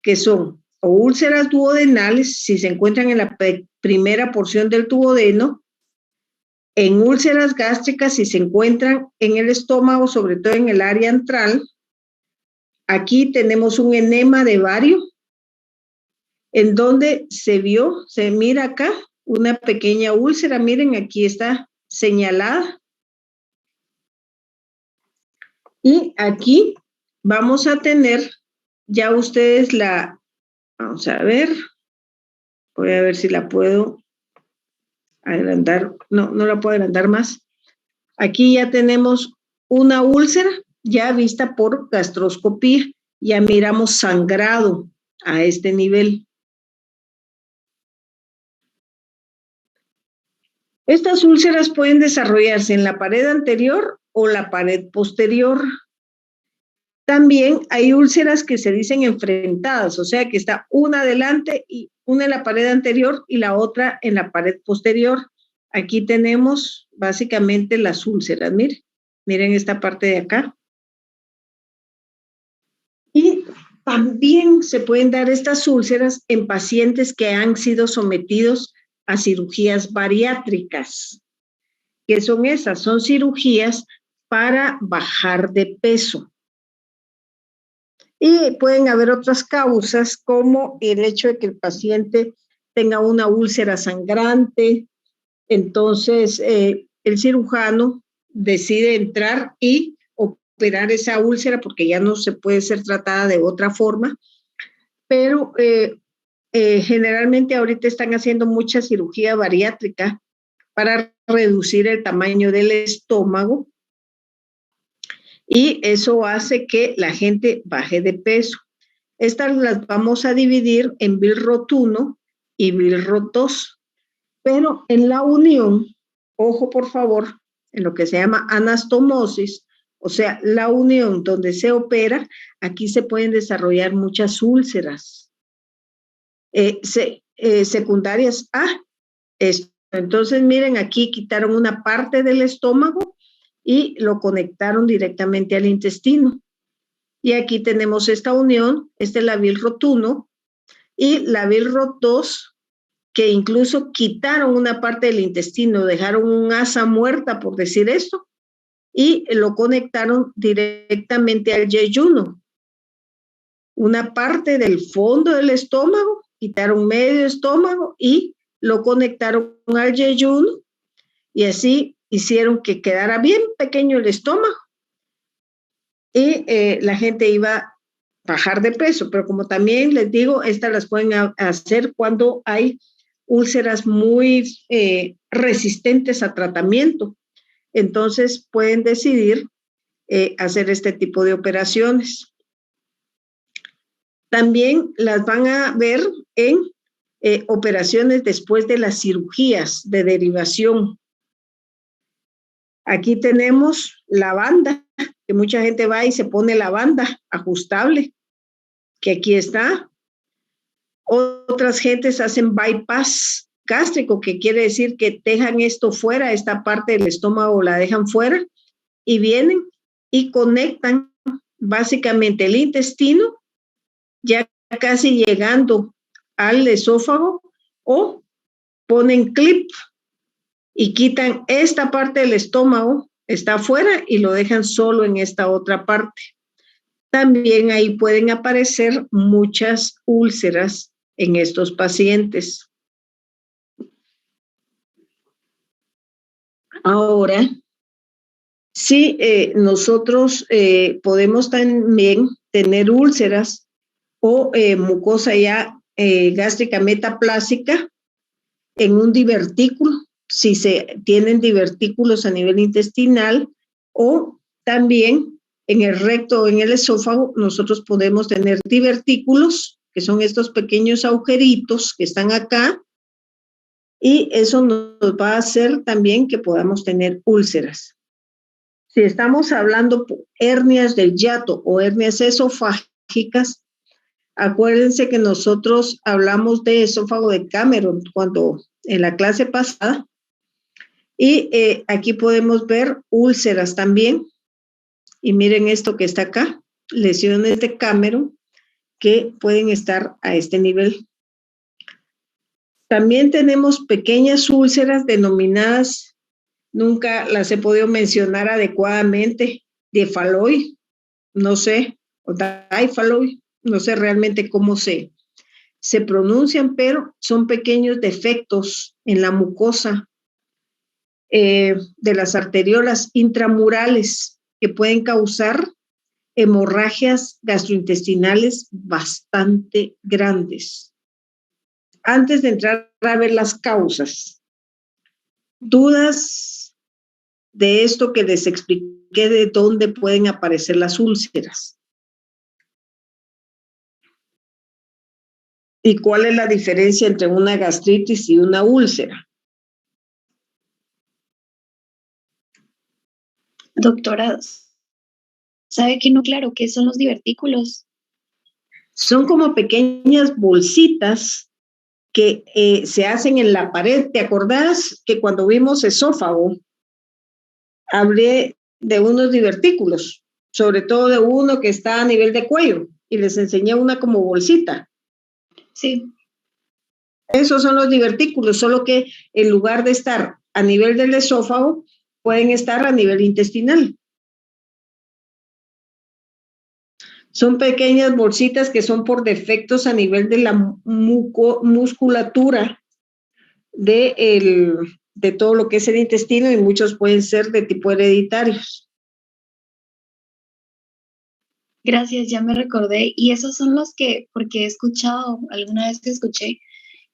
que son o úlceras duodenales, si se encuentran en la primera porción del duodeno, en úlceras gástricas, si se encuentran en el estómago, sobre todo en el área antral. Aquí tenemos un enema de vario, en donde se mira acá, una pequeña úlcera, miren, aquí está señalada. Y aquí vamos a tener, ya ustedes vamos a ver, voy a ver si la puedo agrandar, no la puedo agrandar más. Aquí ya tenemos una úlcera, ya vista por gastroscopía, ya miramos sangrado a este nivel. Estas úlceras pueden desarrollarse en la pared anterior o la pared posterior. También hay úlceras que se dicen enfrentadas, o sea que está una adelante y una en la pared anterior y la otra en la pared posterior. Aquí tenemos básicamente las úlceras, miren esta parte de acá. Y también se pueden dar estas úlceras en pacientes que han sido sometidos a cirugías bariátricas. ¿Qué son esas? Son cirugías para bajar de peso. Y pueden haber otras causas como el hecho de que el paciente tenga una úlcera sangrante. Entonces, el cirujano decide entrar y operar esa úlcera porque ya no se puede ser tratada de otra forma. Pero generalmente ahorita están haciendo mucha cirugía bariátrica para reducir el tamaño del estómago y eso hace que la gente baje de peso. Estas las vamos a dividir en BILROT 1 y BILROT 2. Pero en la unión, ojo por favor, en lo que se llama anastomosis, o sea, la unión donde se opera, aquí se pueden desarrollar muchas úlceras secundarias a esto. Entonces, miren, aquí quitaron una parte del estómago y lo conectaron directamente al intestino. Y aquí tenemos esta unión, este labil rotuno y labil rotos, que incluso quitaron una parte del intestino, dejaron un asa muerta, por decir esto, y lo conectaron directamente al yeyuno. Una parte del fondo del estómago, quitaron medio estómago y lo conectaron al yeyuno, y así hicieron que quedara bien pequeño el estómago. Y la gente iba a bajar de peso, pero como también les digo, estas las pueden hacer cuando hay úlceras muy resistentes a tratamiento. Entonces pueden decidir hacer este tipo de operaciones. También las van a ver en operaciones después de las cirugías de derivación. Aquí tenemos la banda, que mucha gente va y se pone la banda ajustable, que aquí está. Otras gentes hacen bypass gástrico, que quiere decir que dejan esto fuera, esta parte del estómago la dejan fuera, y vienen y conectan básicamente el intestino, ya casi llegando al esófago, o ponen clip y quitan esta parte del estómago, está afuera, y lo dejan solo en esta otra parte. También ahí pueden aparecer muchas úlceras en estos pacientes. Ahora, sí, nosotros podemos también tener úlceras o mucosa ya gástrica metaplásica en un divertículo, si se tienen divertículos a nivel intestinal, o también en el recto o en el esófago nosotros podemos tener divertículos, que son estos pequeños agujeritos que están acá, y eso nos va a hacer también que podamos tener úlceras. Si estamos hablando de hernias del hiato o hernias esofágicas, acuérdense que nosotros hablamos de esófago de Cameron cuando en la clase pasada, y aquí podemos ver úlceras también, y miren esto que está acá, lesiones de Cameron que pueden estar a este nivel. También tenemos pequeñas úlceras denominadas, nunca las he podido mencionar adecuadamente, de Fallot, no sé, o Fallot, no sé realmente cómo se pronuncian, pero son pequeños defectos en la mucosa de las arteriolas intramurales que pueden causar hemorragias gastrointestinales bastante grandes. Antes de entrar a ver las causas, dudas de esto que les expliqué, de dónde pueden aparecer las úlceras. ¿Y cuál es la diferencia entre una gastritis y una úlcera? Doctora, ¿sabe que no? Claro, ¿qué son los divertículos? Son como pequeñas bolsitas que se hacen en la pared. ¿Te acordás que cuando vimos esófago, hablé de unos divertículos, sobre todo de uno que está a nivel de cuello, y les enseñé una como bolsita? Sí. Esos son los divertículos, solo que en lugar de estar a nivel del esófago, pueden estar a nivel intestinal. Son pequeñas bolsitas que son por defectos a nivel de la musculatura de todo lo que es el intestino, y muchos pueden ser de tipo hereditarios. Gracias, ya me recordé. Y esos son los que, porque he escuchado, alguna vez que escuché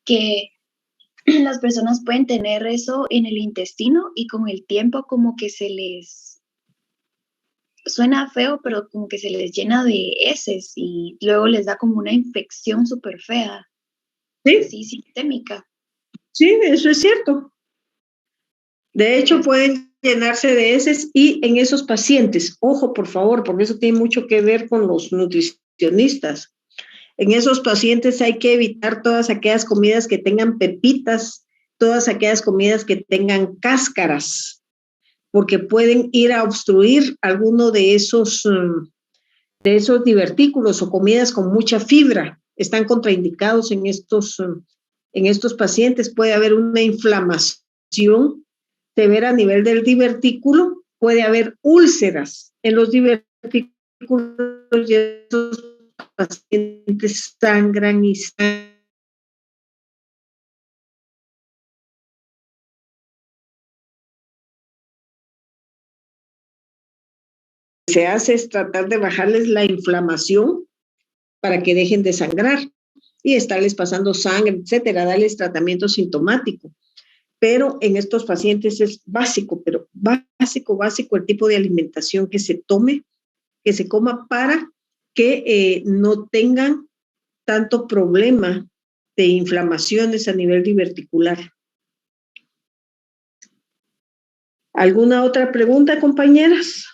que las personas pueden tener eso en el intestino y con el tiempo como que se les, suena feo, pero como que se les llena de heces y luego les da como una infección súper fea. ¿Sí? Sí, sistémica. Sí, eso es cierto. De hecho, pueden llenarse de heces y en esos pacientes, ojo por favor, porque eso tiene mucho que ver con los nutricionistas. En esos pacientes hay que evitar todas aquellas comidas que tengan pepitas, todas aquellas comidas que tengan cáscaras, porque pueden ir a obstruir alguno de esos divertículos o comidas con mucha fibra. Están contraindicados en estos pacientes. Puede haber una inflamación severa a nivel del divertículo, puede haber úlceras en los divertículos y esos pacientes sangran y sangran. Se hace es tratar de bajarles la inflamación para que dejen de sangrar y estarles pasando sangre, etcétera, darles tratamiento sintomático. Pero en estos pacientes es básico, pero básico el tipo de alimentación que se tome, que se coma para que no tengan tanto problema de inflamaciones a nivel diverticular. ¿Alguna otra pregunta, compañeras?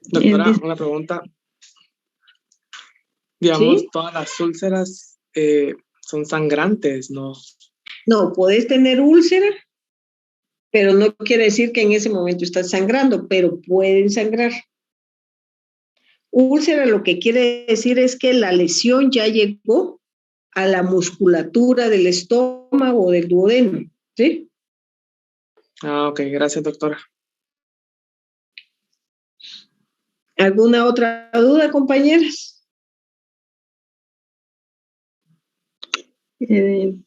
Doctora, una pregunta. Digamos, ¿Sí? todas las úlceras son sangrantes, ¿no? No, puedes tener úlcera, pero no quiere decir que en ese momento estás sangrando, pero pueden sangrar. Úlcera lo que quiere decir es que la lesión ya llegó a la musculatura del estómago o del duodeno, ¿sí? Ah, ok, gracias, doctora. ¿Alguna otra duda, compañeras?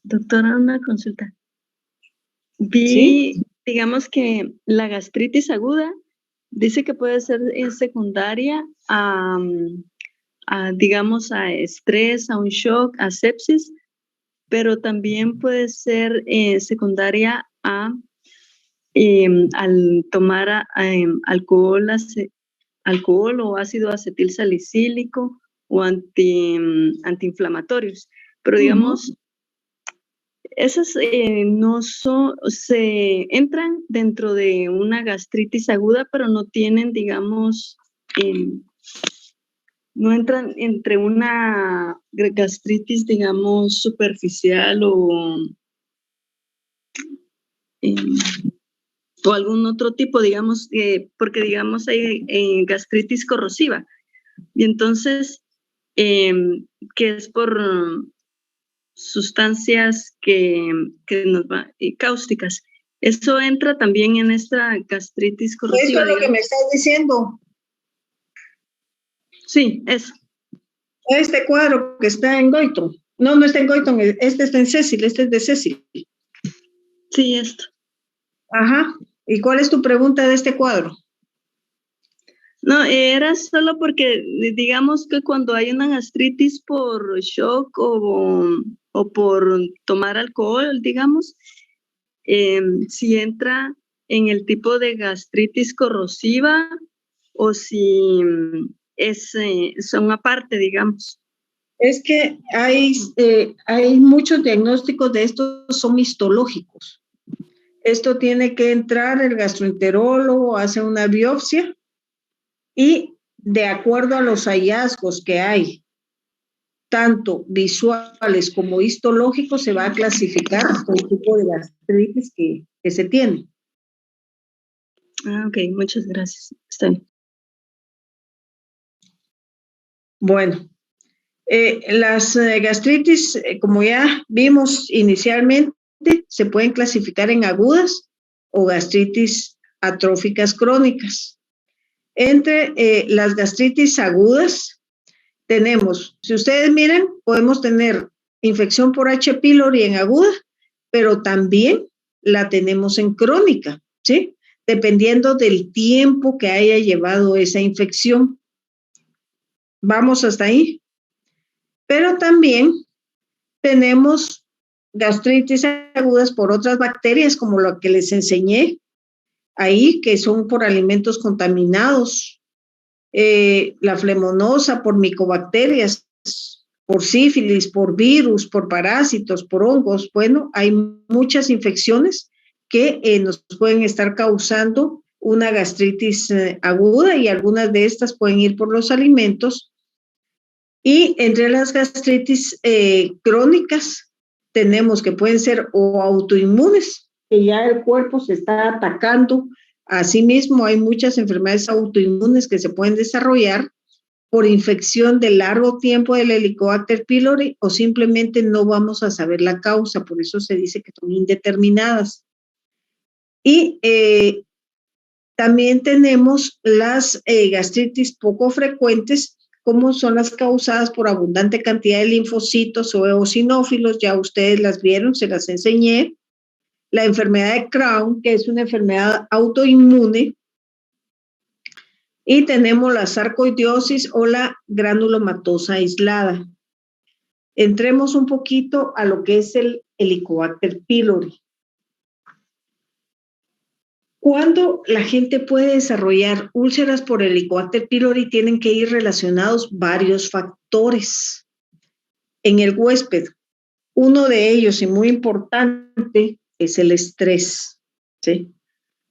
Doctora, una consulta. ¿Sí? Digamos que la gastritis aguda dice que puede ser secundaria digamos, a estrés, a un shock, a sepsis, pero también puede ser secundaria al tomar alcohol o ácido acetil salicílico o antiinflamatorios. Pero digamos, esas no se entran dentro de una gastritis aguda, pero no tienen, digamos, no entran entre una gastritis, digamos, superficial o algún otro tipo, digamos, porque digamos hay gastritis corrosiva. Y entonces, que es por sustancias que nos cáusticas. ¿Eso entra también en esta gastritis corrosiva? Eso es lo que me estás diciendo. Sí, eso. Este cuadro que está en Goitom. No está en Goitom, este está en Cecil, este es de Cecil. Sí, esto. Ajá. ¿Y cuál es tu pregunta de este cuadro? No, era solo porque digamos que cuando hay una gastritis por shock o por tomar alcohol, digamos, si entra en el tipo de gastritis corrosiva o si son aparte, digamos. Es que hay muchos diagnósticos de estos, son histológicos. Esto tiene que entrar el gastroenterólogo, hace una biopsia y de acuerdo a los hallazgos que hay, tanto visuales como histológicos, se va a clasificar el tipo de gastritis que se tiene. Ah, ok, muchas gracias. Está bien. Bueno, las gastritis, como ya vimos inicialmente, se pueden clasificar en agudas o gastritis atróficas crónicas. Entre las gastritis agudas tenemos, si ustedes miran, podemos tener infección por H. pylori en aguda, pero también la tenemos en crónica, ¿sí? Dependiendo del tiempo que haya llevado esa infección. ¿Vamos hasta ahí? Pero también tenemos gastritis agudas por otras bacterias, como lo que les enseñé ahí, que son por alimentos contaminados, la flemonosa por micobacterias, por sífilis, por virus, por parásitos, por hongos. Bueno, hay muchas infecciones que nos pueden estar causando una gastritis aguda, y algunas de estas pueden ir por los alimentos. Y entre las gastritis crónicas tenemos que pueden ser o autoinmunes, que ya el cuerpo se está atacando a sí mismo. Hay muchas enfermedades autoinmunes que se pueden desarrollar por infección de largo tiempo del Helicobacter pylori, o simplemente no vamos a saber la causa, por eso se dice que son indeterminadas. Y también tenemos las gastritis poco frecuentes, como son las causadas por abundante cantidad de linfocitos o eosinófilos. Ya ustedes las vieron, se las enseñé. La enfermedad de Crohn, que es una enfermedad autoinmune. Y tenemos la sarcoidosis o la granulomatosa aislada. Entremos un poquito a lo que es el Helicobacter pylori. Cuando la gente puede desarrollar úlceras por Helicobacter pylori, tienen que ir relacionados varios factores en el huésped. Uno de ellos, y muy importante, es el estrés, ¿sí?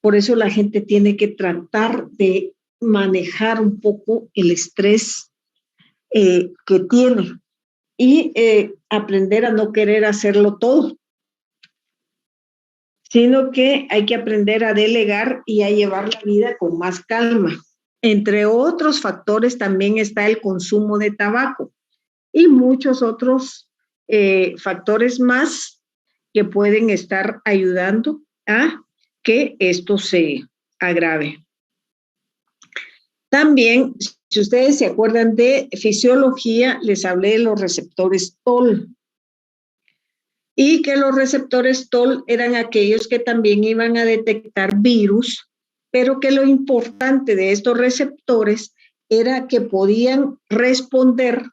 Por eso la gente tiene que tratar de manejar un poco el estrés que tiene, y aprender a no querer hacerlo todo, sino que hay que aprender a delegar y a llevar la vida con más calma. Entre otros factores también está el consumo de tabaco y muchos otros factores más que pueden estar ayudando a que esto se agrave. También, si ustedes se acuerdan de fisiología, les hablé de los receptores TOL. Y que los receptores TOL eran aquellos que también iban a detectar virus, pero que lo importante de estos receptores era que podían responder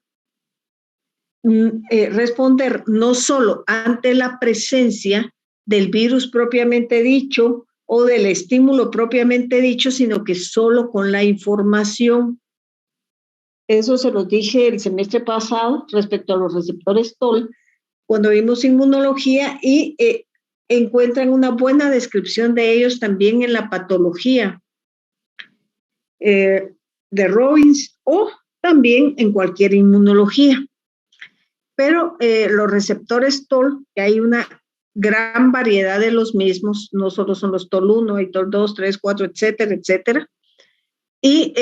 no solo ante la presencia del virus propiamente dicho o del estímulo propiamente dicho, sino que solo con la información. Eso se los dije el semestre pasado respecto a los receptores TOL, cuando vimos inmunología, y encuentran una buena descripción de ellos también en la patología de Robbins, o también en cualquier inmunología. Pero los receptores TOL, que hay una gran variedad de los mismos, no solo son los TOL1, hay TOL2, 3, 4, etcétera, etcétera, y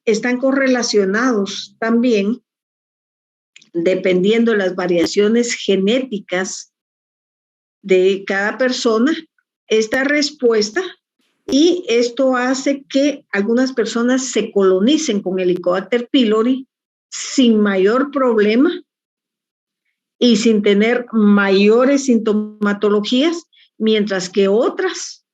están correlacionados también, dependiendo de las variaciones genéticas de cada persona, esta respuesta, y esto hace que algunas personas se colonicen con Helicobacter pylori sin mayor problema y sin tener mayores sintomatologías, mientras que otras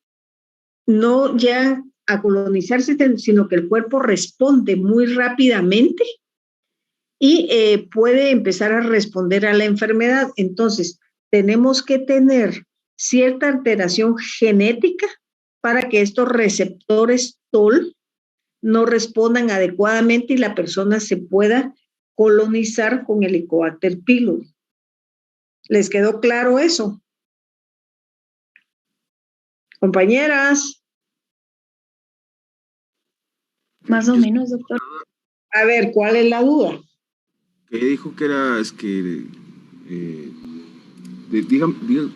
no llegan a colonizarse, sino que el cuerpo responde muy rápidamente y puede empezar a responder a la enfermedad. Entonces, tenemos que tener cierta alteración genética para que estos receptores TOL no respondan adecuadamente y la persona se pueda colonizar con Helicobacter pylori. ¿Les quedó claro eso? Compañeras. Más o menos, doctor. A ver, ¿cuál es la duda? ¿Qué dijo que era? Es que... ¿qué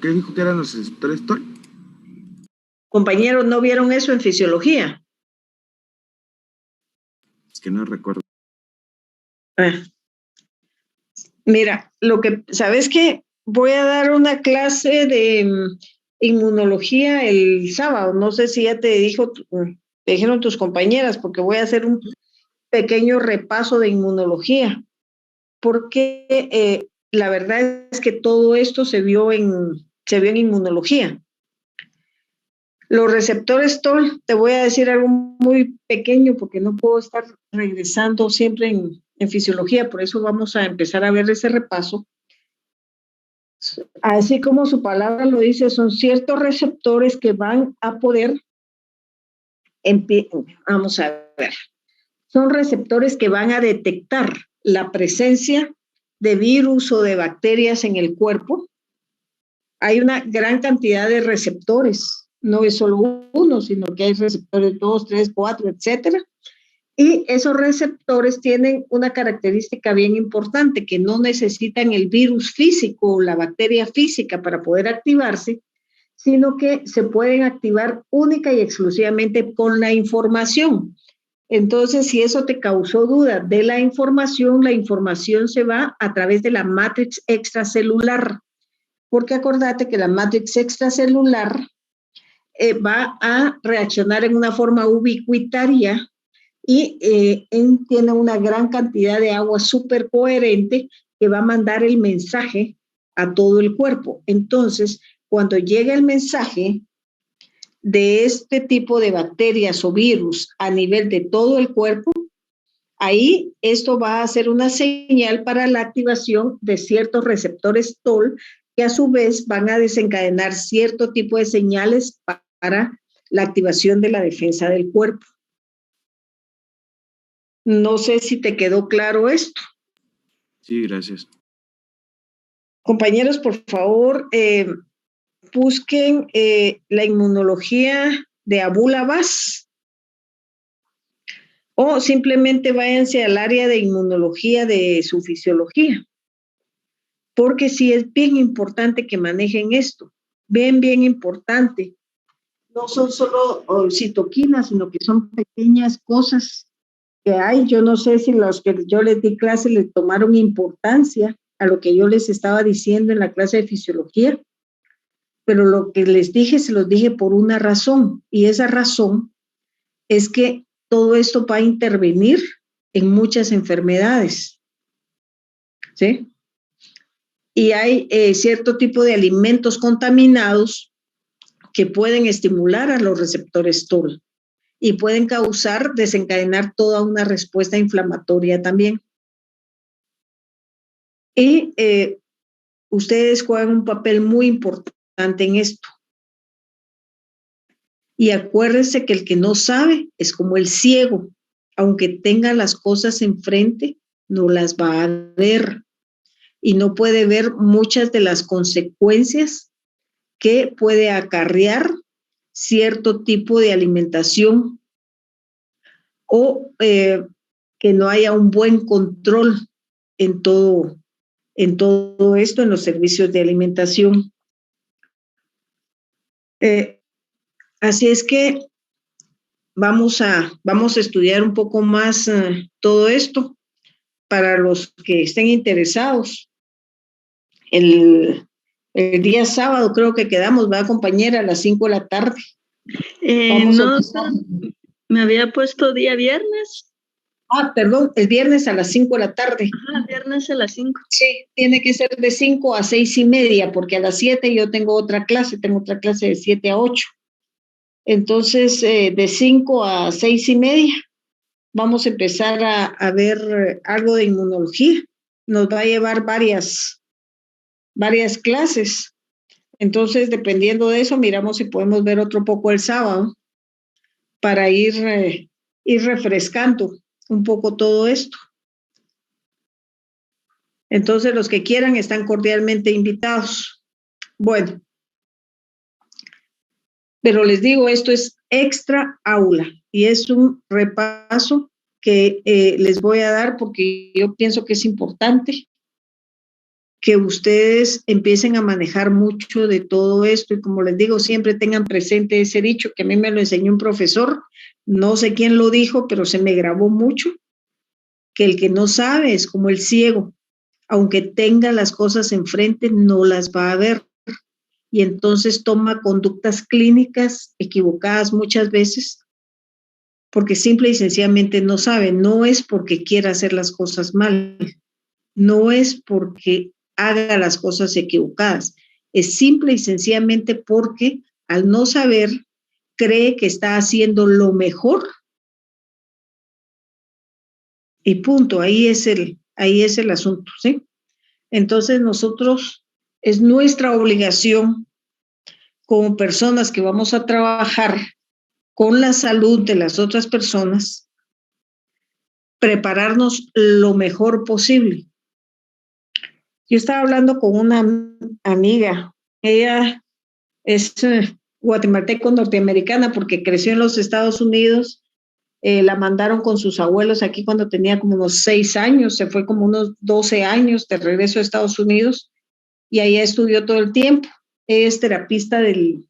dijo que eran los receptores TOL? Compañeros, ¿no vieron eso en fisiología? Es que no recuerdo. Mira, ¿sabes qué? Voy a dar una clase de inmunología el sábado. No sé si ya te dijeron tus compañeras, porque voy a hacer un pequeño repaso de inmunología, porque la verdad es que todo esto se vio en inmunología. Los receptores TOL, te voy a decir algo muy pequeño, porque no puedo estar regresando siempre en fisiología, por eso vamos a empezar a ver ese repaso. Así como su palabra lo dice, son ciertos receptores que van a poder, vamos a ver, son receptores que van a detectar la presencia de virus o de bacterias en el cuerpo, hay una gran cantidad de receptores. No es solo uno, sino que hay receptores 2, 3, 4, etcétera. Y esos receptores tienen una característica bien importante, que no necesitan el virus físico o la bacteria física para poder activarse, sino que se pueden activar única y exclusivamente con la información. Entonces, si eso te causó duda de la información se va a través de la matrix extracelular, porque acordate que la matrix extracelular va a reaccionar en una forma ubicuitaria y tiene una gran cantidad de agua súper coherente que va a mandar el mensaje a todo el cuerpo. Entonces, cuando llega el mensaje de este tipo de bacterias o virus a nivel de todo el cuerpo, ahí esto va a ser una señal para la activación de ciertos receptores TOL que a su vez van a desencadenar cierto tipo de señales para la activación de la defensa del cuerpo. No sé si te quedó claro esto. Sí, gracias. Compañeros, por favor, busquen la inmunología de Abul Abbas o simplemente váyanse al área de inmunología de su fisiología, porque sí es bien importante que manejen esto, bien importante. No son solo citoquinas, sino que son pequeñas cosas que hay. Yo no sé si los que yo les di clase le tomaron importancia a lo que yo les estaba diciendo en la clase de fisiología, pero lo que les dije, se los dije por una razón, y esa razón es que todo esto va a intervenir en muchas enfermedades, ¿sí? Y hay cierto tipo de alimentos contaminados que pueden estimular a los receptores TOL y pueden desencadenar toda una respuesta inflamatoria también. Y ustedes juegan un papel muy importante en esto. Y acuérdense que el que no sabe es como el ciego. Aunque tenga las cosas enfrente, no las va a ver. Y no puede ver muchas de las consecuencias que puede acarrear cierto tipo de alimentación o que no haya un buen control en todo esto, en los servicios de alimentación. Así es que vamos a estudiar un poco más todo esto para los que estén interesados. El día sábado creo que quedamos, ¿verdad, compañera? A las 5 de la tarde. No, me había puesto día viernes. Perdón, el viernes a las 5 de la tarde. Viernes a las 5. Sí, tiene que ser de 5 a 6:30, porque a las 7 yo tengo otra clase de 7 a 8. Entonces, de 5 a 6:30, vamos a empezar a ver algo de inmunología. Nos va a llevar varias clases. Entonces, dependiendo de eso, miramos si podemos ver otro poco el sábado para ir refrescando un poco todo esto. Entonces, los que quieran están cordialmente invitados. Bueno, pero les digo, esto es extra aula y es un repaso que les voy a dar porque yo pienso que es importante que ustedes empiecen a manejar mucho de todo esto y como les digo, siempre tengan presente ese dicho que a mí me lo enseñó un profesor, no sé quién lo dijo, pero se me grabó mucho, que el que no sabe es como el ciego, aunque tenga las cosas enfrente, no las va a ver. Y entonces toma conductas clínicas equivocadas muchas veces porque simple y sencillamente no sabe. No es porque quiera hacer las cosas mal, no es porque haga las cosas equivocadas, es simple y sencillamente porque al no saber cree que está haciendo lo mejor y punto, ahí es el asunto, ¿sí? Entonces nosotros, es nuestra obligación como personas que vamos a trabajar con la salud de las otras personas, prepararnos lo mejor posible. Yo estaba hablando con una amiga, ella es guatemalteco norteamericana porque creció en los Estados Unidos, la mandaron con sus abuelos aquí cuando tenía como unos 6 años, se fue como unos 12 años de regreso a Estados Unidos y ahí estudió todo el tiempo. Ella es terapista del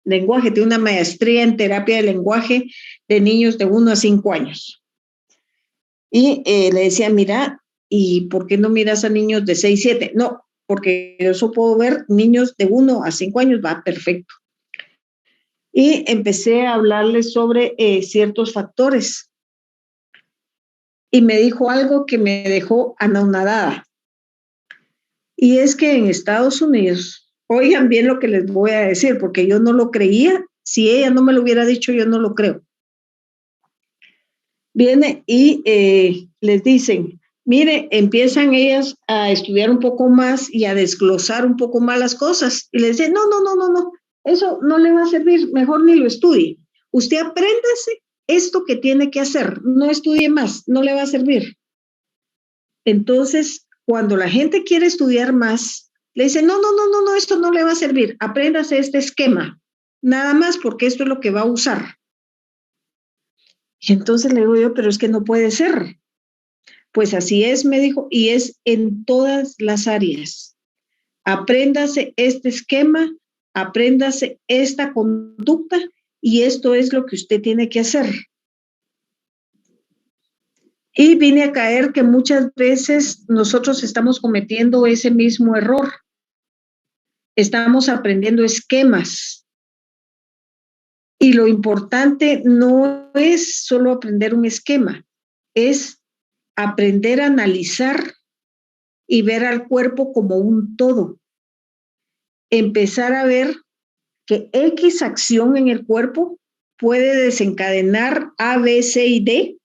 lenguaje, tiene una maestría en terapia de lenguaje de niños de 1 a 5 años. Y le decía, mira, ¿y por qué no miras a niños de 6, 7? No, porque yo solo puedo ver niños de 1 a 5 años, va perfecto. Y empecé a hablarles sobre ciertos factores. Y me dijo algo que me dejó anonadada. Y es que en Estados Unidos, oigan bien lo que les voy a decir, porque yo no lo creía. Si ella no me lo hubiera dicho, yo no lo creo. Viene y les dicen, mire, empiezan ellas a estudiar un poco más y a desglosar un poco más las cosas. Y les dicen, no, eso no le va a servir, mejor ni lo estudie. Usted apréndase esto que tiene que hacer, no estudie más, no le va a servir. Entonces, cuando la gente quiere estudiar más, le dicen, no, esto no le va a servir, apréndase este esquema, nada más porque esto es lo que va a usar. Y entonces le digo yo, pero es que no puede ser. Pues así es, me dijo, y es en todas las áreas. Apréndase este esquema, apréndase esta conducta y esto es lo que usted tiene que hacer. Y vine a caer que muchas veces nosotros estamos cometiendo ese mismo error. Estamos aprendiendo esquemas. Y lo importante no es solo aprender un esquema, es aprender a analizar y ver al cuerpo como un todo. Empezar a ver que X acción en el cuerpo puede desencadenar A, B, C y D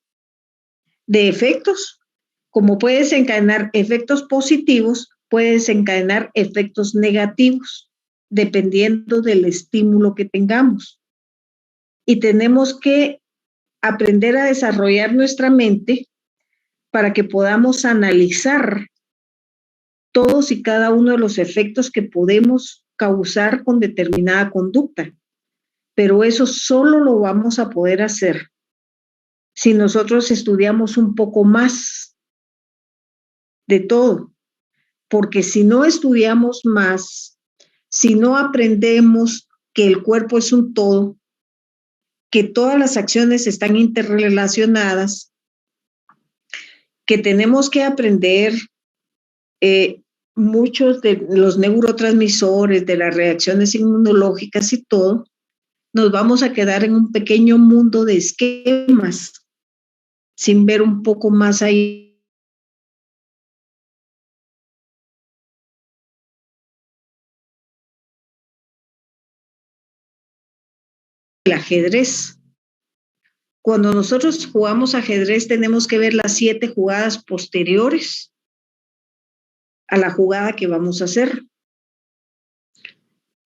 de efectos, como puede desencadenar efectos positivos, puede desencadenar efectos negativos, dependiendo del estímulo que tengamos. Y tenemos que aprender a desarrollar nuestra mente para que podamos analizar todos y cada uno de los efectos que podemos causar con determinada conducta. Pero eso solo lo vamos a poder hacer si nosotros estudiamos un poco más de todo. Porque si no estudiamos más, si no aprendemos que el cuerpo es un todo, que todas las acciones están interrelacionadas, que tenemos que aprender muchos de los neurotransmisores, de las reacciones inmunológicas y todo, nos vamos a quedar en un pequeño mundo de esquemas, sin ver un poco más allá. El ajedrez. Cuando nosotros jugamos ajedrez tenemos que ver las 7 jugadas posteriores a la jugada que vamos a hacer.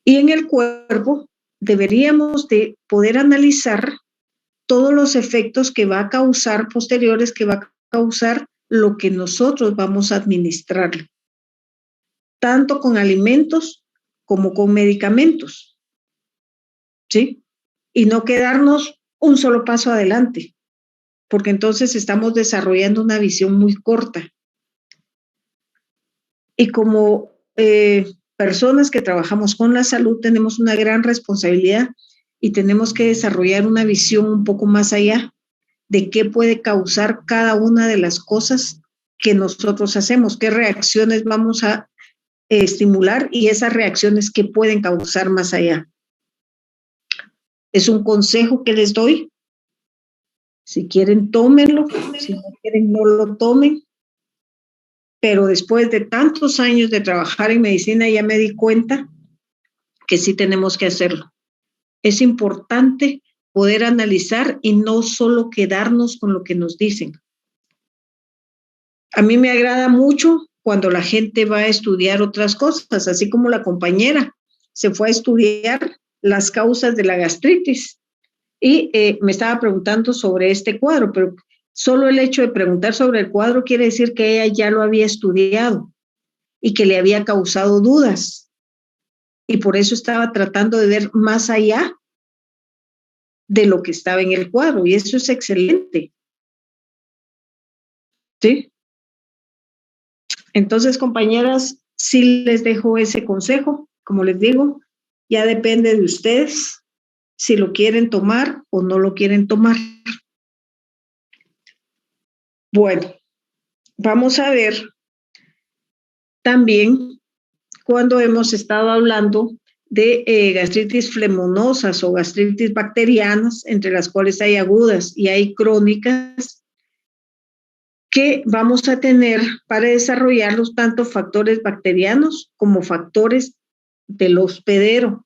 Y en el cuerpo deberíamos de poder analizar todos los efectos que va a causar posteriores, que va a causar lo que nosotros vamos a administrar, tanto con alimentos como con medicamentos, ¿sí? Y no quedarnos un solo paso adelante, porque entonces estamos desarrollando una visión muy corta. Y como personas que trabajamos con la salud tenemos una gran responsabilidad y tenemos que desarrollar una visión un poco más allá de qué puede causar cada una de las cosas que nosotros hacemos, qué reacciones vamos a estimular y esas reacciones que pueden causar más allá. Es un consejo que les doy. Si quieren, tómenlo. Si no quieren, no lo tomen. Pero después de tantos años de trabajar en medicina ya me di cuenta que sí tenemos que hacerlo. Es importante poder analizar y no solo quedarnos con lo que nos dicen. A mí me agrada mucho cuando la gente va a estudiar otras cosas, así como la compañera se fue a estudiar las causas de la gastritis y me estaba preguntando sobre este cuadro, pero solo el hecho de preguntar sobre el cuadro quiere decir que ella ya lo había estudiado. y que le había causado dudas. Y por eso estaba tratando de ver más allá de lo que estaba en el cuadro. Y eso es excelente. ¿Sí? Entonces, compañeras, sí les dejo ese consejo. Como les digo, ya depende de ustedes si lo quieren tomar o no lo quieren tomar. Bueno, vamos a ver también cuando hemos estado hablando de gastritis flemonosas o gastritis bacterianas, entre las cuales hay agudas y hay crónicas, que vamos a tener para desarrollarlos tanto factores bacterianos como factores del hospedero.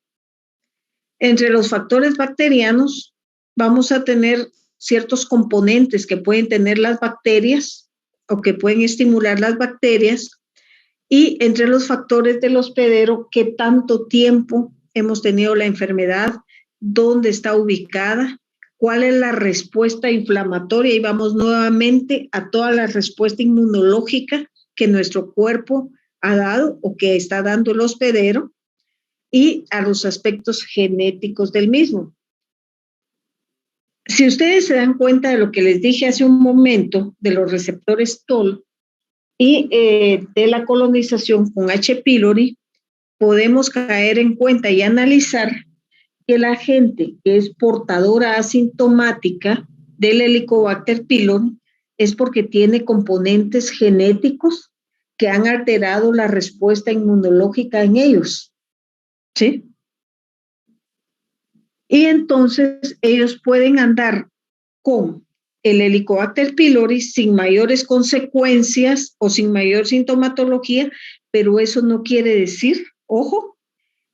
Entre los factores bacterianos vamos a tener ciertos componentes que pueden tener las bacterias o que pueden estimular las bacterias, y entre los factores del hospedero, qué tanto tiempo hemos tenido la enfermedad, dónde está ubicada, cuál es la respuesta inflamatoria, y vamos nuevamente a toda la respuesta inmunológica que nuestro cuerpo ha dado o que está dando el hospedero, y a los aspectos genéticos del mismo. Si ustedes se dan cuenta de lo que les dije hace un momento de los receptores TOL y de la colonización con H. pylori, podemos caer en cuenta y analizar que la gente que es portadora asintomática del Helicobacter pylori es porque tiene componentes genéticos que han alterado la respuesta inmunológica en ellos. ¿Sí? Y entonces ellos pueden andar con el Helicobacter pylori sin mayores consecuencias o sin mayor sintomatología, pero eso no quiere decir, ojo,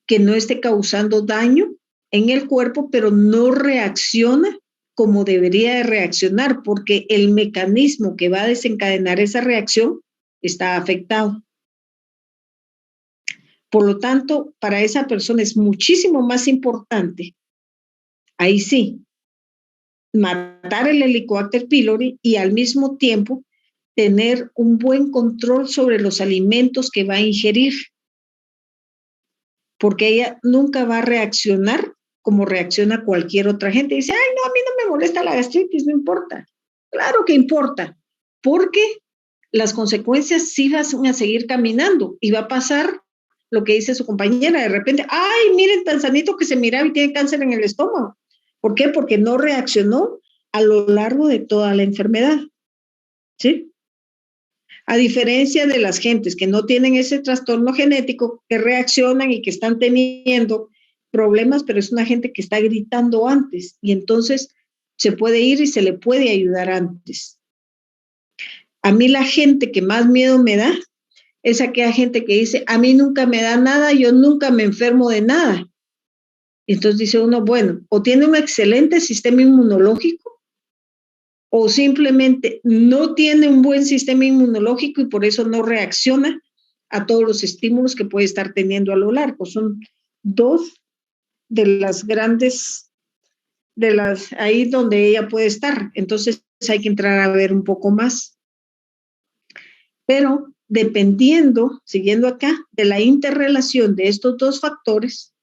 que no esté causando daño en el cuerpo, pero no reacciona como debería de reaccionar, porque el mecanismo que va a desencadenar esa reacción está afectado. Por lo tanto, para esa persona es muchísimo más importante, ahí sí, matar el Helicobacter pylori y al mismo tiempo tener un buen control sobre los alimentos que va a ingerir, porque ella nunca va a reaccionar como reacciona cualquier otra gente. Dice, ay, no, a mí no me molesta la gastritis, no importa. Claro que importa, porque las consecuencias sí van a seguir caminando y va a pasar lo que dice su compañera, de repente, ay, miren tan sanito que se miraba y tiene cáncer en el estómago. ¿Por qué? Porque no reaccionó a lo largo de toda la enfermedad. ¿Sí? A diferencia de las gentes que no tienen ese trastorno genético, que reaccionan y que están teniendo problemas, pero es una gente que está gritando antes y entonces se puede ir y se le puede ayudar antes. A mí la gente que más miedo me da es aquella gente que dice, a mí nunca me da nada, yo nunca me enfermo de nada. Entonces dice uno, bueno, o tiene un excelente sistema inmunológico o simplemente no tiene un buen sistema inmunológico y por eso no reacciona a todos los estímulos que puede estar teniendo a lo largo. Son dos de las grandes, ahí donde ella puede estar. Entonces hay que entrar a ver un poco más. Pero dependiendo, siguiendo acá, de la interrelación de estos dos factores,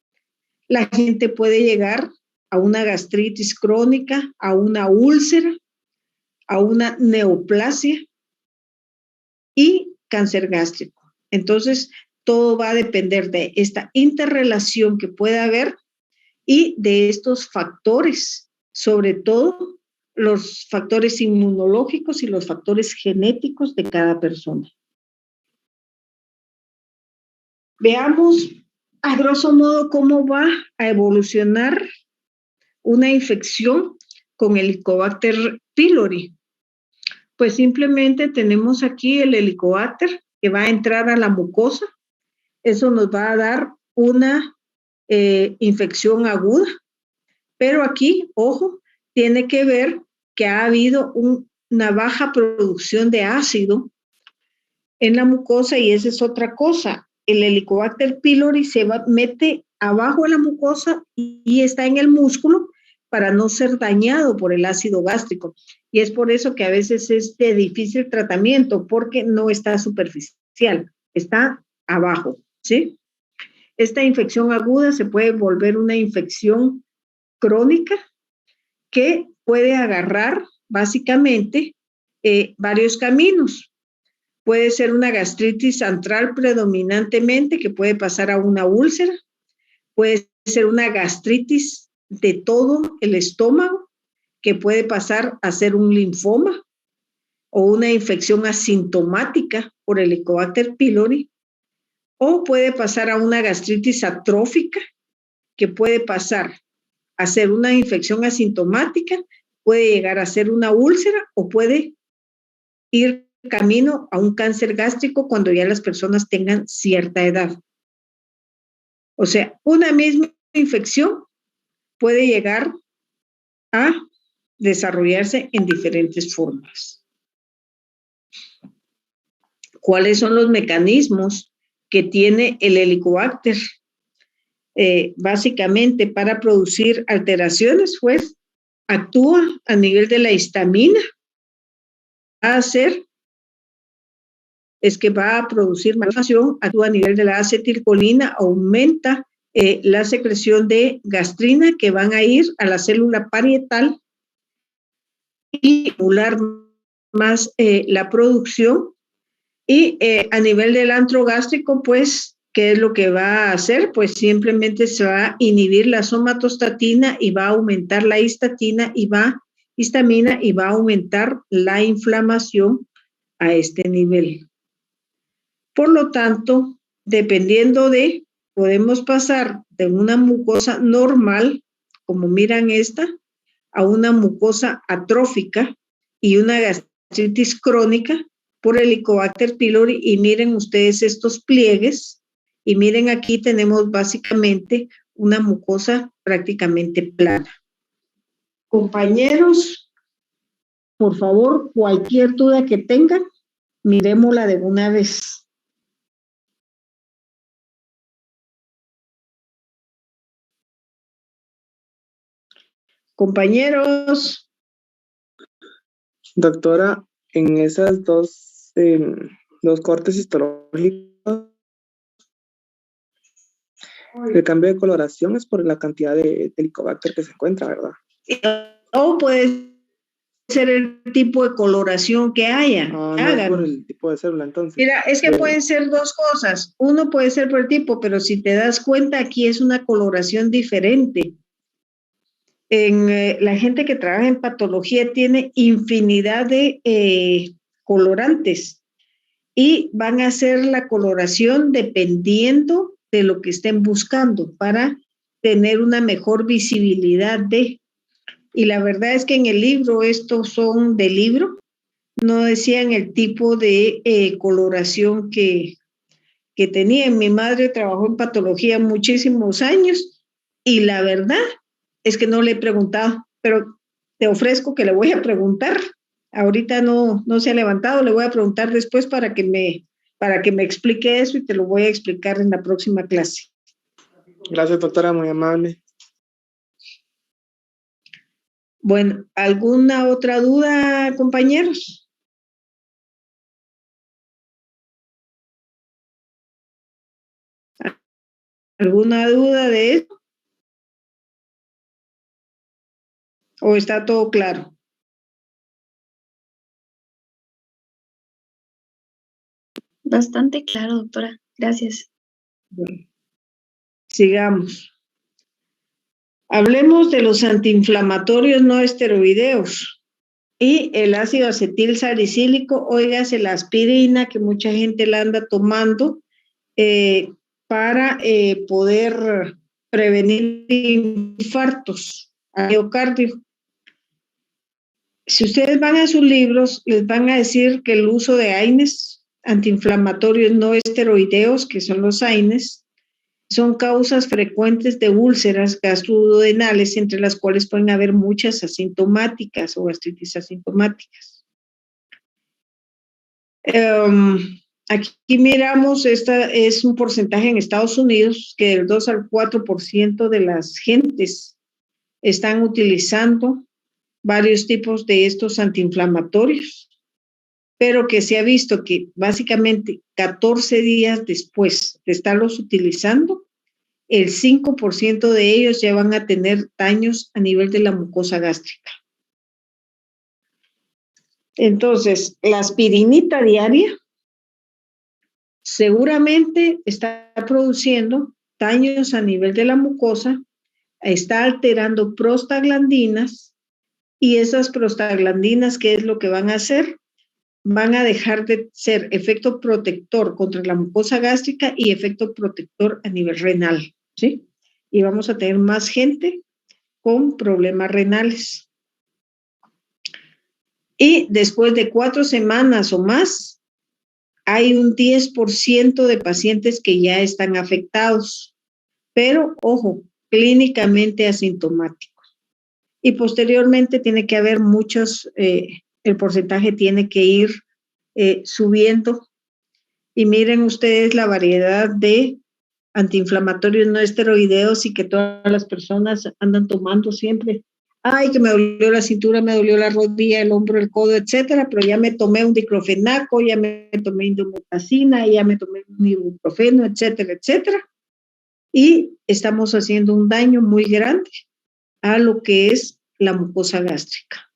la gente puede llegar a una gastritis crónica, a una úlcera, a una neoplasia y cáncer gástrico. Entonces, todo va a depender de esta interrelación que pueda haber y de estos factores, sobre todo los factores inmunológicos y los factores genéticos de cada persona. Veamos a grosso modo cómo va a evolucionar una infección con Helicobacter pylori. Pues simplemente tenemos aquí el Helicobacter que va a entrar a la mucosa. Eso nos va a dar una infección aguda. Pero aquí, ojo, tiene que ver que ha habido una baja producción de ácido en la mucosa y esa es otra cosa. El Helicobacter pylori se mete abajo de la mucosa y está en el músculo para no ser dañado por el ácido gástrico. Y es por eso que a veces es de difícil tratamiento, porque no está superficial, está abajo, ¿sí? Esta infección aguda se puede volver una infección crónica que puede agarrar básicamente varios caminos. Puede ser una gastritis antral predominantemente que puede pasar a una úlcera, puede ser una gastritis de todo el estómago que puede pasar a ser un linfoma o una infección asintomática por el Helicobacter pylori, o puede pasar a una gastritis atrófica que puede pasar a ser una infección asintomática, puede llegar a ser una úlcera o puede ir camino a un cáncer gástrico cuando ya las personas tengan cierta edad. O sea, una misma infección puede llegar a desarrollarse en diferentes formas. ¿Cuáles son los mecanismos que tiene el Helicobacter? Básicamente para producir alteraciones, pues actúa a nivel de la histamina. Va a hacer es que va a producir más inflamación, actúa a nivel de la acetilcolina, aumenta la secreción de gastrina que van a ir a la célula parietal y estimular más la producción. Y a nivel del antro gástrico, pues, ¿qué es lo que va a hacer? Pues simplemente se va a inhibir la somatostatina y va a aumentar la histamina y va a aumentar la inflamación a este nivel. Por lo tanto, dependiendo podemos pasar de una mucosa normal, como miran esta, a una mucosa atrófica y una gastritis crónica por el Helicobacter pylori, y miren ustedes estos pliegues, y miren aquí tenemos básicamente una mucosa prácticamente plana. Compañeros, por favor, cualquier duda que tengan, miremosla de una vez. Compañeros. Doctora, en esas dos cortes histológicos, el cambio de coloración es por la cantidad de Helicobacter que se encuentra, ¿verdad? O puede ser el tipo de coloración que haya. No es por el tipo de célula, entonces. Mira, es que pueden ser dos cosas. Uno puede ser por el tipo, pero si te das cuenta, aquí es una coloración diferente. La gente que trabaja en patología tiene infinidad de colorantes y van a hacer la coloración dependiendo de lo que estén buscando para tener una mejor visibilidad de. Y la verdad es que en el libro, estos son de libro, no decían el tipo de coloración que tenían. Mi madre trabajó en patología muchísimos años y la verdad es que no le he preguntado, pero te ofrezco que le voy a preguntar. Ahorita no se ha levantado, le voy a preguntar después para que me explique eso y te lo voy a explicar en la próxima clase. Gracias, doctora, muy amable. Bueno, ¿alguna otra duda, compañeros? ¿Alguna duda de esto? ¿O está todo claro? Bastante claro, doctora. Gracias. Bueno, sigamos. Hablemos de los antiinflamatorios no esteroideos y el ácido acetil salicílico. Óigase, la aspirina, que mucha gente la anda tomando para poder prevenir infartos al miocardio. Si ustedes van a sus libros, les van a decir que el uso de AINES, antiinflamatorios no esteroideos, que son los AINES, son causas frecuentes de úlceras gastroduodenales, entre las cuales pueden haber muchas asintomáticas o gastritis asintomáticas. Aquí miramos, esta es un porcentaje en Estados Unidos que del 2 al 4% de las gentes están utilizando varios tipos de estos antiinflamatorios. pero que se ha visto que básicamente 14 días después de estarlos utilizando, el 5% de ellos ya van a tener daños a nivel de la mucosa gástrica. Entonces, la aspirinita diaria seguramente está produciendo daños a nivel de la mucosa, está alterando prostaglandinas, y esas prostaglandinas, ¿qué es lo que van a hacer? Van a dejar de ser efecto protector contra la mucosa gástrica y efecto protector a nivel renal, ¿sí? Y vamos a tener más gente con problemas renales. Y después de 4 semanas o más, hay un 10% de pacientes que ya están afectados, pero ojo, clínicamente asintomáticos. Y posteriormente tiene que haber muchos, el porcentaje tiene que ir subiendo. Y miren ustedes la variedad de antiinflamatorios no esteroideos y que todas las personas andan tomando siempre. Ay, que me dolió la cintura, me dolió la rodilla, el hombro, el codo, etcétera, pero ya me tomé un diclofenaco, ya me tomé indomethacina, ya me tomé un ibuprofeno, etcétera, etcétera. Y estamos haciendo un daño muy grande a lo que es la mucosa gástrica.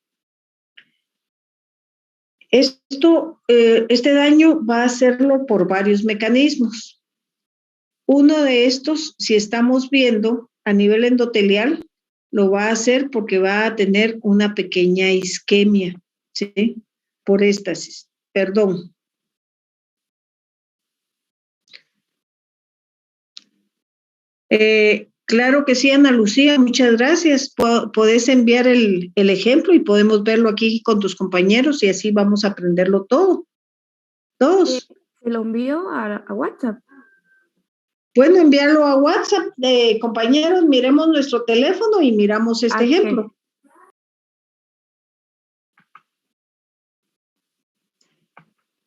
Este daño va a hacerlo por varios mecanismos. Uno de estos, si estamos viendo a nivel endotelial, lo va a hacer porque va a tener una pequeña isquemia, ¿sí? Por éstasis, perdón. Claro que sí, Ana Lucía, muchas gracias. Podés enviar el ejemplo y podemos verlo aquí con tus compañeros y así vamos a aprenderlo todo. Todos. Se lo envío a WhatsApp. Pueden enviarlo a WhatsApp, compañeros, miremos nuestro teléfono y miramos este ejemplo.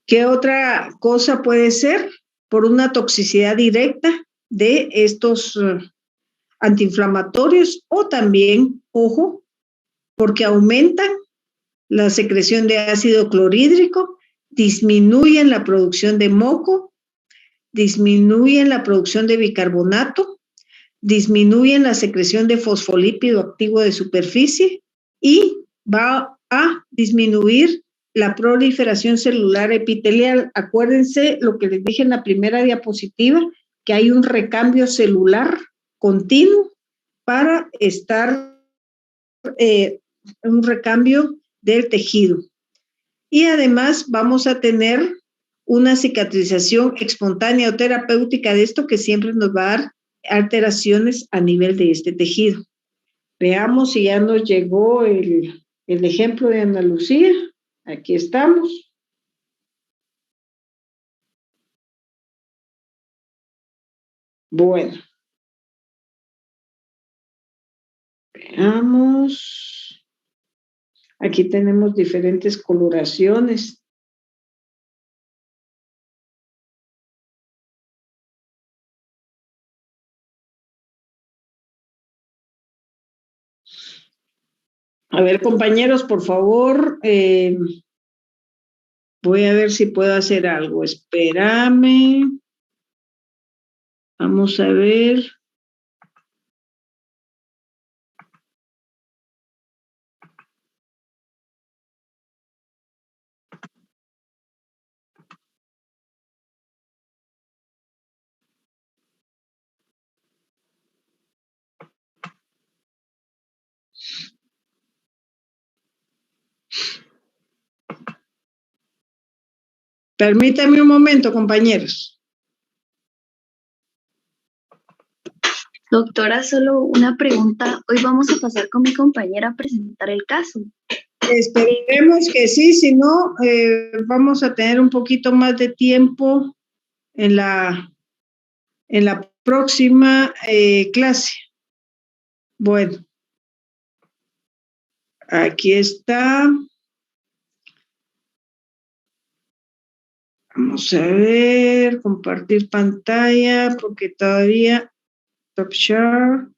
¿Qué otra cosa puede ser? Por una toxicidad directa de estos antiinflamatorios o también, ojo, porque aumentan la secreción de ácido clorhídrico, disminuyen la producción de moco, disminuyen la producción de bicarbonato, disminuyen la secreción de fosfolípido activo de superficie y va a disminuir la proliferación celular epitelial. Acuérdense lo que les dije en la primera diapositiva, que hay un recambio celular continuo para estar un recambio del tejido. Y además vamos a tener una cicatrización espontánea o terapéutica de esto que siempre nos va a dar alteraciones a nivel de este tejido. Veamos si ya nos llegó el ejemplo de Ana Lucía. Aquí estamos. Bueno. Veamos. Aquí tenemos diferentes coloraciones. A ver, compañeros, por favor, voy a ver si puedo hacer algo. Espérame. Vamos a ver. Permítame un momento, compañeros. Doctora, solo una pregunta. Hoy vamos a pasar con mi compañera a presentar el caso. Esperemos que sí, si no, vamos a tener un poquito más de tiempo en la próxima clase. Bueno, aquí está. Vamos a ver, compartir pantalla, porque todavía Top Share.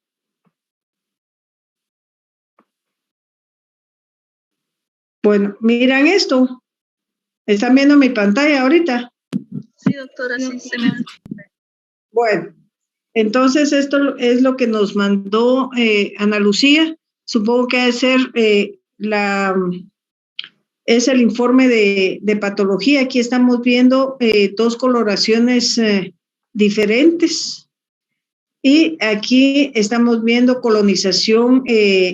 Bueno, miran esto. ¿Están viendo mi pantalla ahorita? Sí, doctora, sí, se me... Bueno, entonces esto es lo que nos mandó Ana Lucía. Supongo que ha de ser es el informe de patología. Aquí estamos viendo dos coloraciones diferentes. Y aquí estamos viendo colonización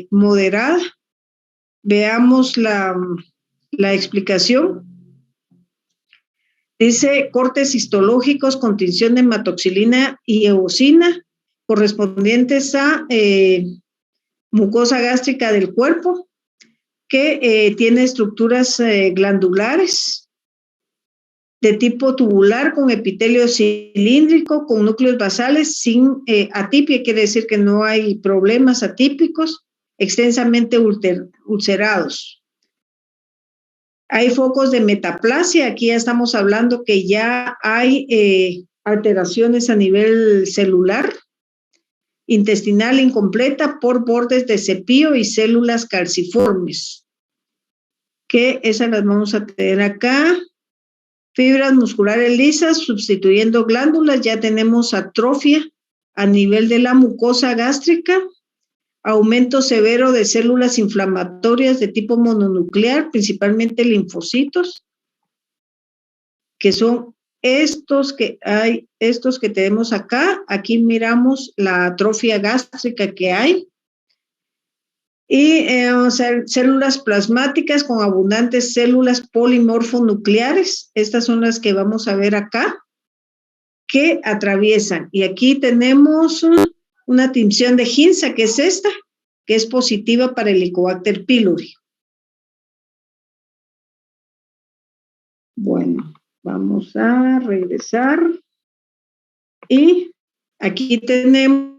moderada. Veamos la explicación. Dice cortes histológicos con tinción de hematoxilina y eosina correspondientes a mucosa gástrica del cuerpo que tiene estructuras glandulares de tipo tubular con epitelio cilíndrico, con núcleos basales sin atipia, quiere decir que no hay problemas atípicos, extensamente ulcerados. Hay focos de metaplasia, aquí ya estamos hablando que ya hay alteraciones a nivel celular, intestinal incompleta por bordes de cepillo y células calciformes, que esas las vamos a tener acá. Fibras musculares lisas, sustituyendo glándulas, ya tenemos atrofia a nivel de la mucosa gástrica, aumento severo de células inflamatorias de tipo mononuclear, principalmente linfocitos, que son estos que tenemos acá. Aquí miramos la atrofia gástrica que hay. Y células plasmáticas con abundantes células polimorfonucleares. Estas son las que vamos a ver acá, que atraviesan. Y aquí tenemos una tinción de Ginza, que es esta, que es positiva para el Helicobacter pylori. Bueno, vamos a regresar. Y aquí tenemos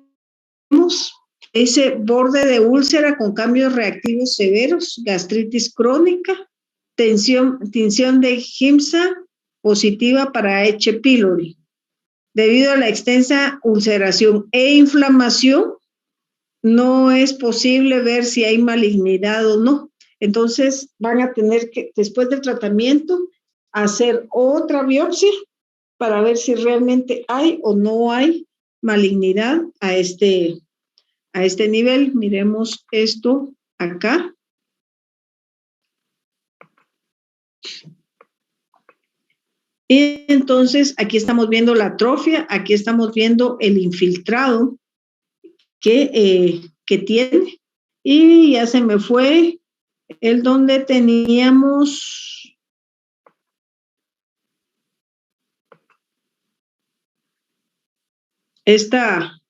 ese borde de úlcera con cambios reactivos severos, gastritis crónica, tinción de Ginza positiva para H. pylori. Debido a la extensa ulceración e inflamación, no es posible ver si hay malignidad o no. Entonces van a tener que, después del tratamiento, hacer otra biopsia para ver si realmente hay o no hay malignidad a este nivel. Miremos esto acá. Y entonces aquí estamos viendo la atrofia, aquí estamos viendo el infiltrado que tiene. Y ya se me fue el donde teníamos esta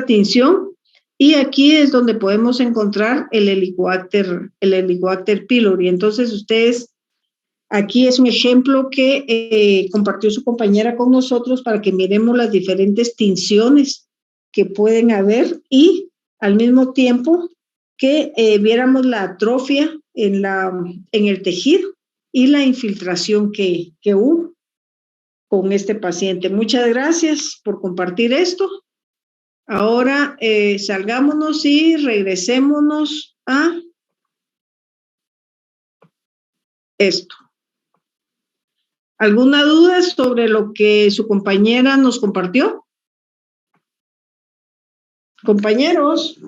tinción. Y aquí es donde podemos encontrar el Helicobacter pylori. Entonces, ustedes, aquí es un ejemplo que compartió su compañera con nosotros para que miremos las diferentes tinciones que pueden haber y al mismo tiempo que viéramos la atrofia en el tejido y la infiltración que hubo con este paciente. Muchas gracias por compartir esto. Ahora salgámonos y regresémonos a esto. ¿Alguna duda sobre lo que su compañera nos compartió? Compañeros.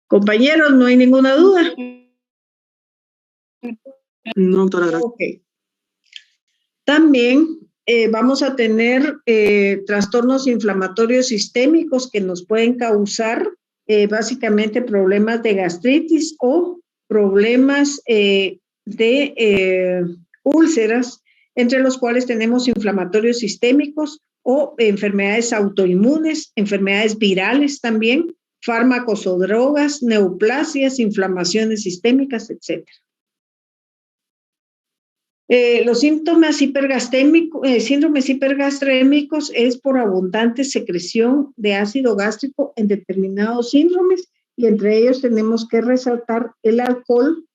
Compañeros, ¿no hay ninguna duda? No, doctora, gracias. Okay. También vamos a tener trastornos inflamatorios sistémicos que nos pueden causar básicamente problemas de gastritis o problemas de úlceras, entre los cuales tenemos inflamatorios sistémicos o enfermedades autoinmunes, enfermedades virales también, fármacos o drogas, neoplasias, inflamaciones sistémicas, etc. Los síntomas síndromes hipergastrémicos es por abundante secreción de ácido gástrico en determinados síndromes, y entre ellos tenemos que resaltar el alcohol,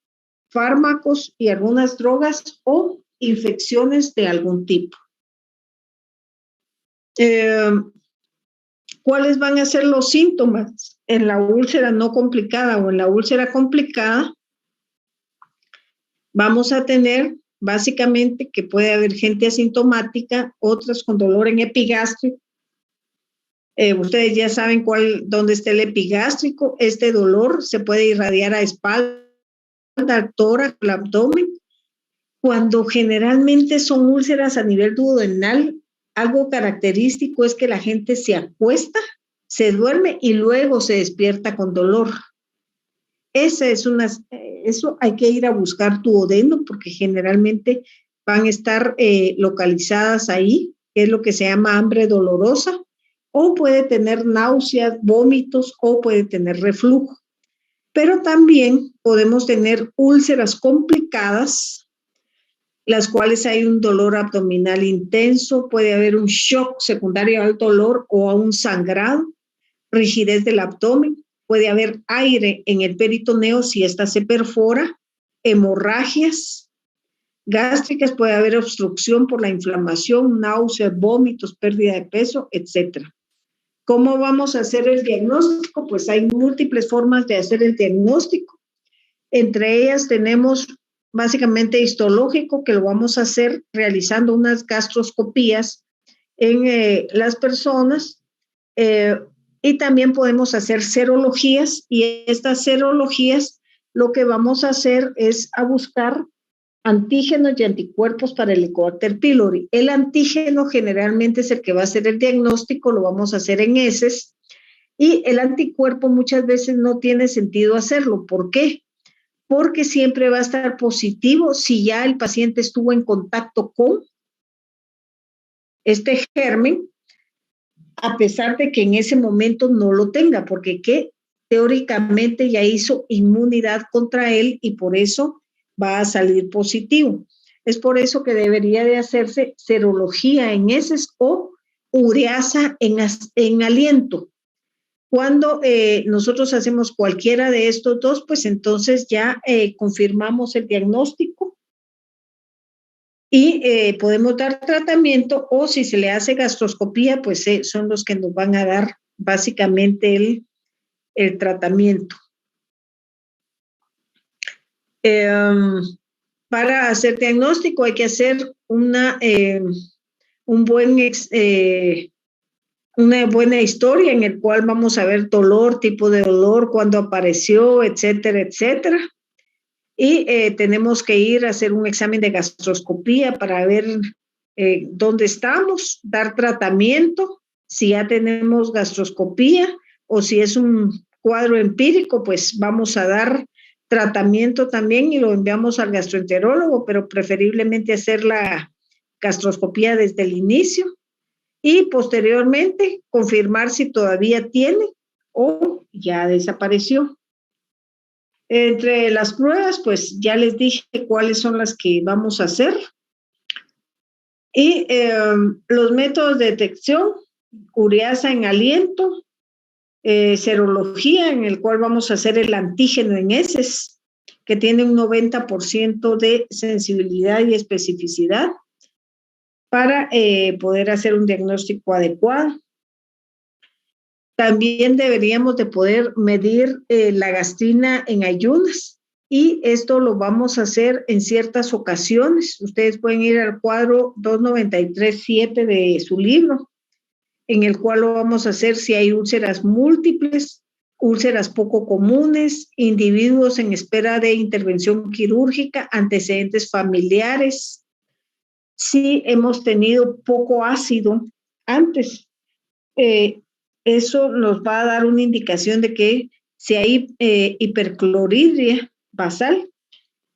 fármacos y algunas drogas o infecciones de algún tipo. ¿Cuáles van a ser los síntomas en la úlcera no complicada o en la úlcera complicada? Vamos a tener básicamente que puede haber gente asintomática, otras con dolor en epigástrico. Ustedes ya saben dónde está el epigástrico. Este dolor se puede irradiar a espalda, tórax, al abdomen. Cuando generalmente son úlceras a nivel duodenal, algo característico es que la gente se acuesta, se duerme y luego se despierta con dolor. Eso hay que ir a buscar duodeno porque generalmente van a estar localizadas ahí, que es lo que se llama hambre dolorosa, o puede tener náuseas, vómitos, o puede tener reflujo. Pero también podemos tener úlceras complicadas, las cuales hay un dolor abdominal intenso, puede haber un shock secundario al dolor o a un sangrado, rigidez del abdomen, puede haber aire en el peritoneo si ésta se perfora, hemorragias gástricas, puede haber obstrucción por la inflamación, náuseas, vómitos, pérdida de peso, etc. ¿Cómo vamos a hacer el diagnóstico? Pues hay múltiples formas de hacer el diagnóstico. Entre ellas tenemos básicamente histológico, que lo vamos a hacer realizando unas gastroscopías en las personas, y también podemos hacer serologías, y estas serologías lo que vamos a hacer es a buscar antígenos y anticuerpos para el Helicobacter pylori. El antígeno generalmente es el que va a hacer el diagnóstico, lo vamos a hacer en heces, y el anticuerpo muchas veces no tiene sentido hacerlo. ¿Por qué? Porque siempre va a estar positivo si ya el paciente estuvo en contacto con este germen, a pesar de que en ese momento no lo tenga, porque teóricamente ya hizo inmunidad contra él y por eso va a salir positivo. Es por eso que debería de hacerse serología en heces o ureasa en aliento. Cuando nosotros hacemos cualquiera de estos dos, pues entonces ya confirmamos el diagnóstico y podemos dar tratamiento, o si se le hace gastroscopía, pues son los que nos van a dar básicamente el tratamiento. Para hacer diagnóstico hay que hacer una buena historia en el cual vamos a ver dolor, tipo de dolor, cuándo apareció, etcétera, etcétera. Y tenemos que ir a hacer un examen de gastroscopía para ver dónde estamos, dar tratamiento, si ya tenemos gastroscopía o si es un cuadro empírico, pues vamos a dar tratamiento también y lo enviamos al gastroenterólogo, pero preferiblemente hacer la gastroscopía desde el inicio. Y posteriormente confirmar si todavía tiene o ya desapareció. Entre las pruebas, pues ya les dije cuáles son las que vamos a hacer. Y los métodos de detección: ureasa en aliento, serología, en el cual vamos a hacer el antígeno en heces, que tiene un 90% de sensibilidad y especificidad para poder hacer un diagnóstico adecuado. También deberíamos de poder medir la gastrina en ayunas, y esto lo vamos a hacer en ciertas ocasiones. Ustedes pueden ir al cuadro 293.7 de su libro, en el cual lo vamos a hacer si hay úlceras múltiples, úlceras poco comunes, individuos en espera de intervención quirúrgica, antecedentes familiares, si hemos tenido poco ácido antes. Eso nos va a dar una indicación de que si hay hiperclorhidria basal,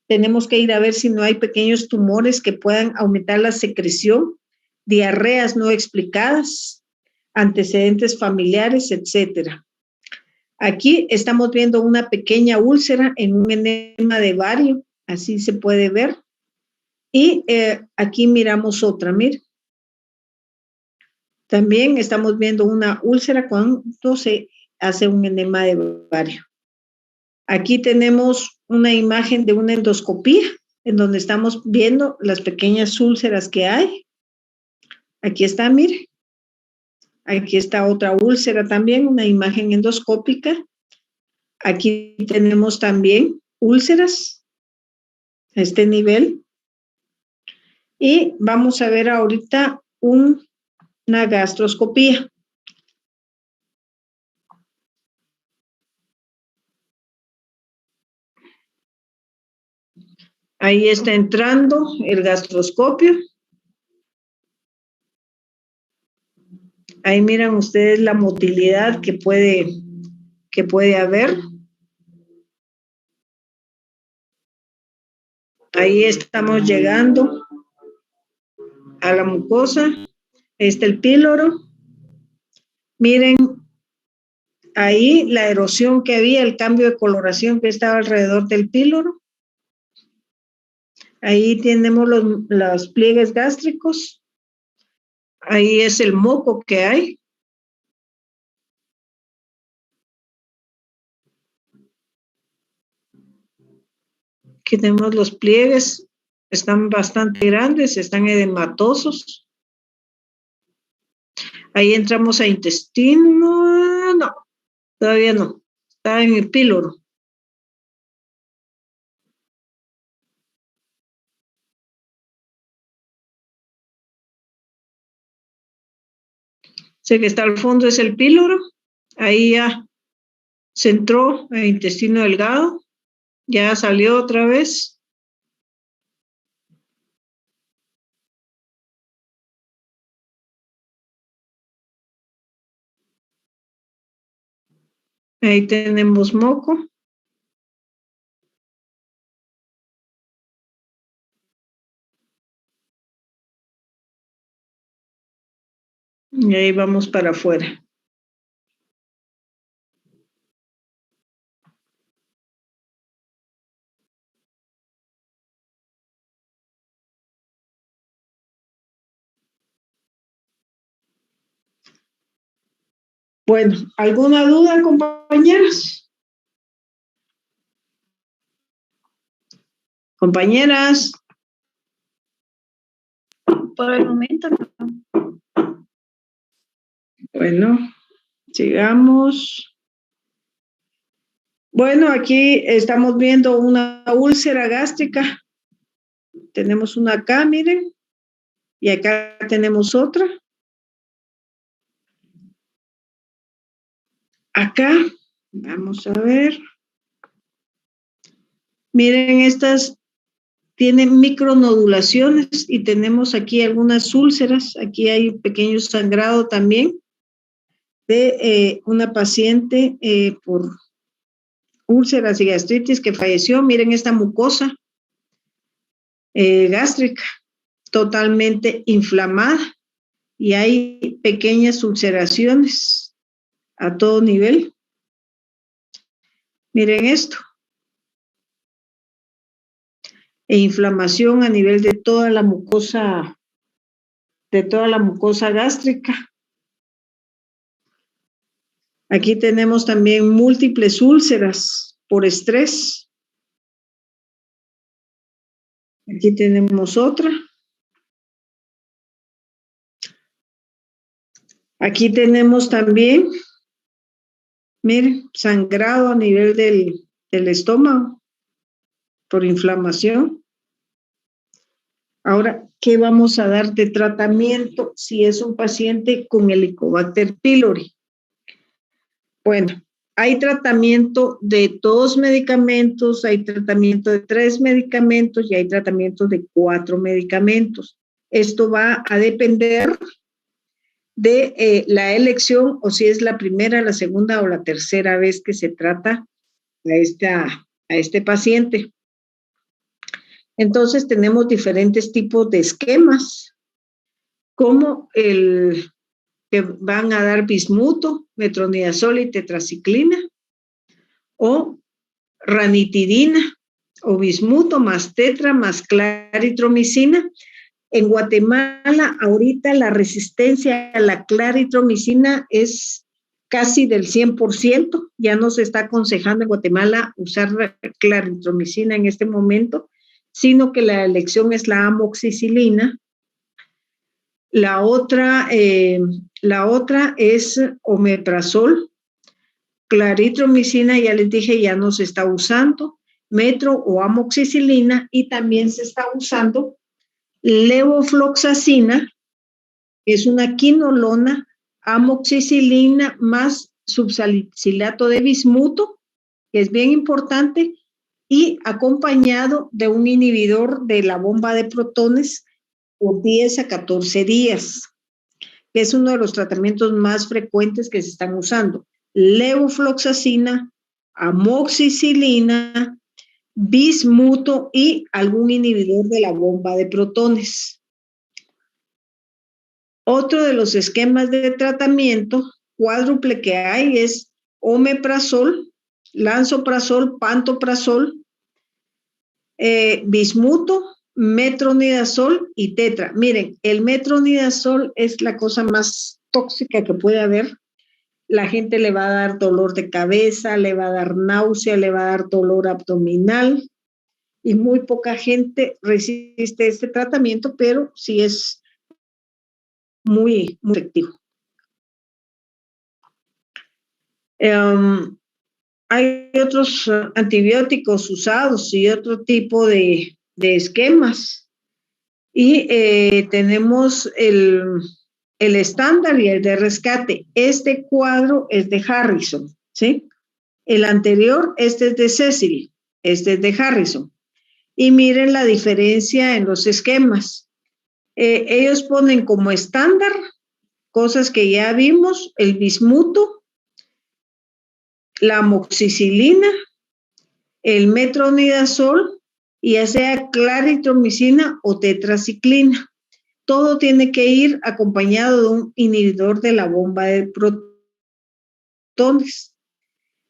tenemos que ir a ver si no hay pequeños tumores que puedan aumentar la secreción, diarreas no explicadas, antecedentes familiares, etcétera. Aquí estamos viendo una pequeña úlcera en un enema de vario, así se puede ver. Y aquí miramos otra, miren. También estamos viendo una úlcera cuando se hace un enema de vario. Aquí tenemos una imagen de una endoscopía en donde estamos viendo las pequeñas úlceras que hay. Aquí está, mire. Aquí está otra úlcera también, una imagen endoscópica. Aquí tenemos también úlceras a este nivel. Y vamos a ver ahorita una gastroscopía. Ahí está entrando el gastroscopio. Ahí miran ustedes la motilidad que puede haber. Ahí estamos llegando a la mucosa. Ahí está el píloro. Miren ahí la erosión que había, el cambio de coloración que estaba alrededor del píloro. Ahí tenemos los pliegues gástricos. Ahí es el moco que hay. Aquí tenemos los pliegues, están bastante grandes, están edematosos. Ahí entramos a intestino, no, todavía no, está en el píloro. Sé que está al fondo es el píloro, ahí ya se entró el intestino delgado, ya salió otra vez. Ahí tenemos moco. Y ahí vamos para afuera. Bueno, ¿alguna duda, compañeras? Compañeras. Por el momento no. Bueno, sigamos. Bueno, aquí estamos viendo una úlcera gástrica. Tenemos una acá, miren. Y acá tenemos otra. Acá, vamos a ver. Miren, estas tienen micronodulaciones y tenemos aquí algunas úlceras. Aquí hay pequeño sangrado también de una paciente por úlceras y gastritis que falleció. Miren esta mucosa gástrica totalmente inflamada y hay pequeñas ulceraciones a todo nivel. Miren esto. E inflamación a nivel de toda la mucosa gástrica. Aquí tenemos también múltiples úlceras por estrés. Aquí tenemos otra. Aquí tenemos también, miren, sangrado a nivel del estómago por inflamación. Ahora, ¿qué vamos a dar de tratamiento si es un paciente con Helicobacter pylori? Bueno, hay tratamiento de 2 medicamentos, hay tratamiento de 3 medicamentos y hay tratamiento de 4 medicamentos. Esto va a depender de la elección o si es la primera, la segunda o la tercera vez que se trata a este paciente. Entonces tenemos diferentes tipos de esquemas, como el que van a dar bismuto, metronidazol y tetraciclina, o ranitidina, o bismuto más tetra más claritromicina. En Guatemala, ahorita la resistencia a la claritromicina es casi del 100%. Ya no se está aconsejando en Guatemala usar claritromicina en este momento, sino que la elección es la amoxicilina. La otra es omeprazol, claritromicina, ya les dije, ya no se está usando, metro o amoxicilina, y también se está usando levofloxacina, que es una quinolona, amoxicilina más subsalicilato de bismuto, que es bien importante, y acompañado de un inhibidor de la bomba de protones por 10 a 14 días, que es uno de los tratamientos más frecuentes que se están usando. Levofloxacina, amoxicilina, bismuto y algún inhibidor de la bomba de protones. Otro de los esquemas de tratamiento cuádruple que hay es omeprazol, lansoprazol, pantoprazol, bismuto, metronidazol y tetra. Miren, el metronidazol es la cosa más tóxica que puede haber. La gente le va a dar dolor de cabeza, le va a dar náusea, le va a dar dolor abdominal, y muy poca gente resiste este tratamiento, pero sí es muy, muy efectivo. Hay otros antibióticos usados y otro tipo de esquemas. Y tenemos el estándar y el de rescate. Este cuadro es de Harrison, ¿sí? El anterior, este es de Cecil, este es de Harrison. Y miren la diferencia en los esquemas. Ellos ponen como estándar cosas que ya vimos: el bismuto, la amoxicilina, el metronidazol, y ya sea claritromicina o tetraciclina. Todo tiene que ir acompañado de un inhibidor de la bomba de protones.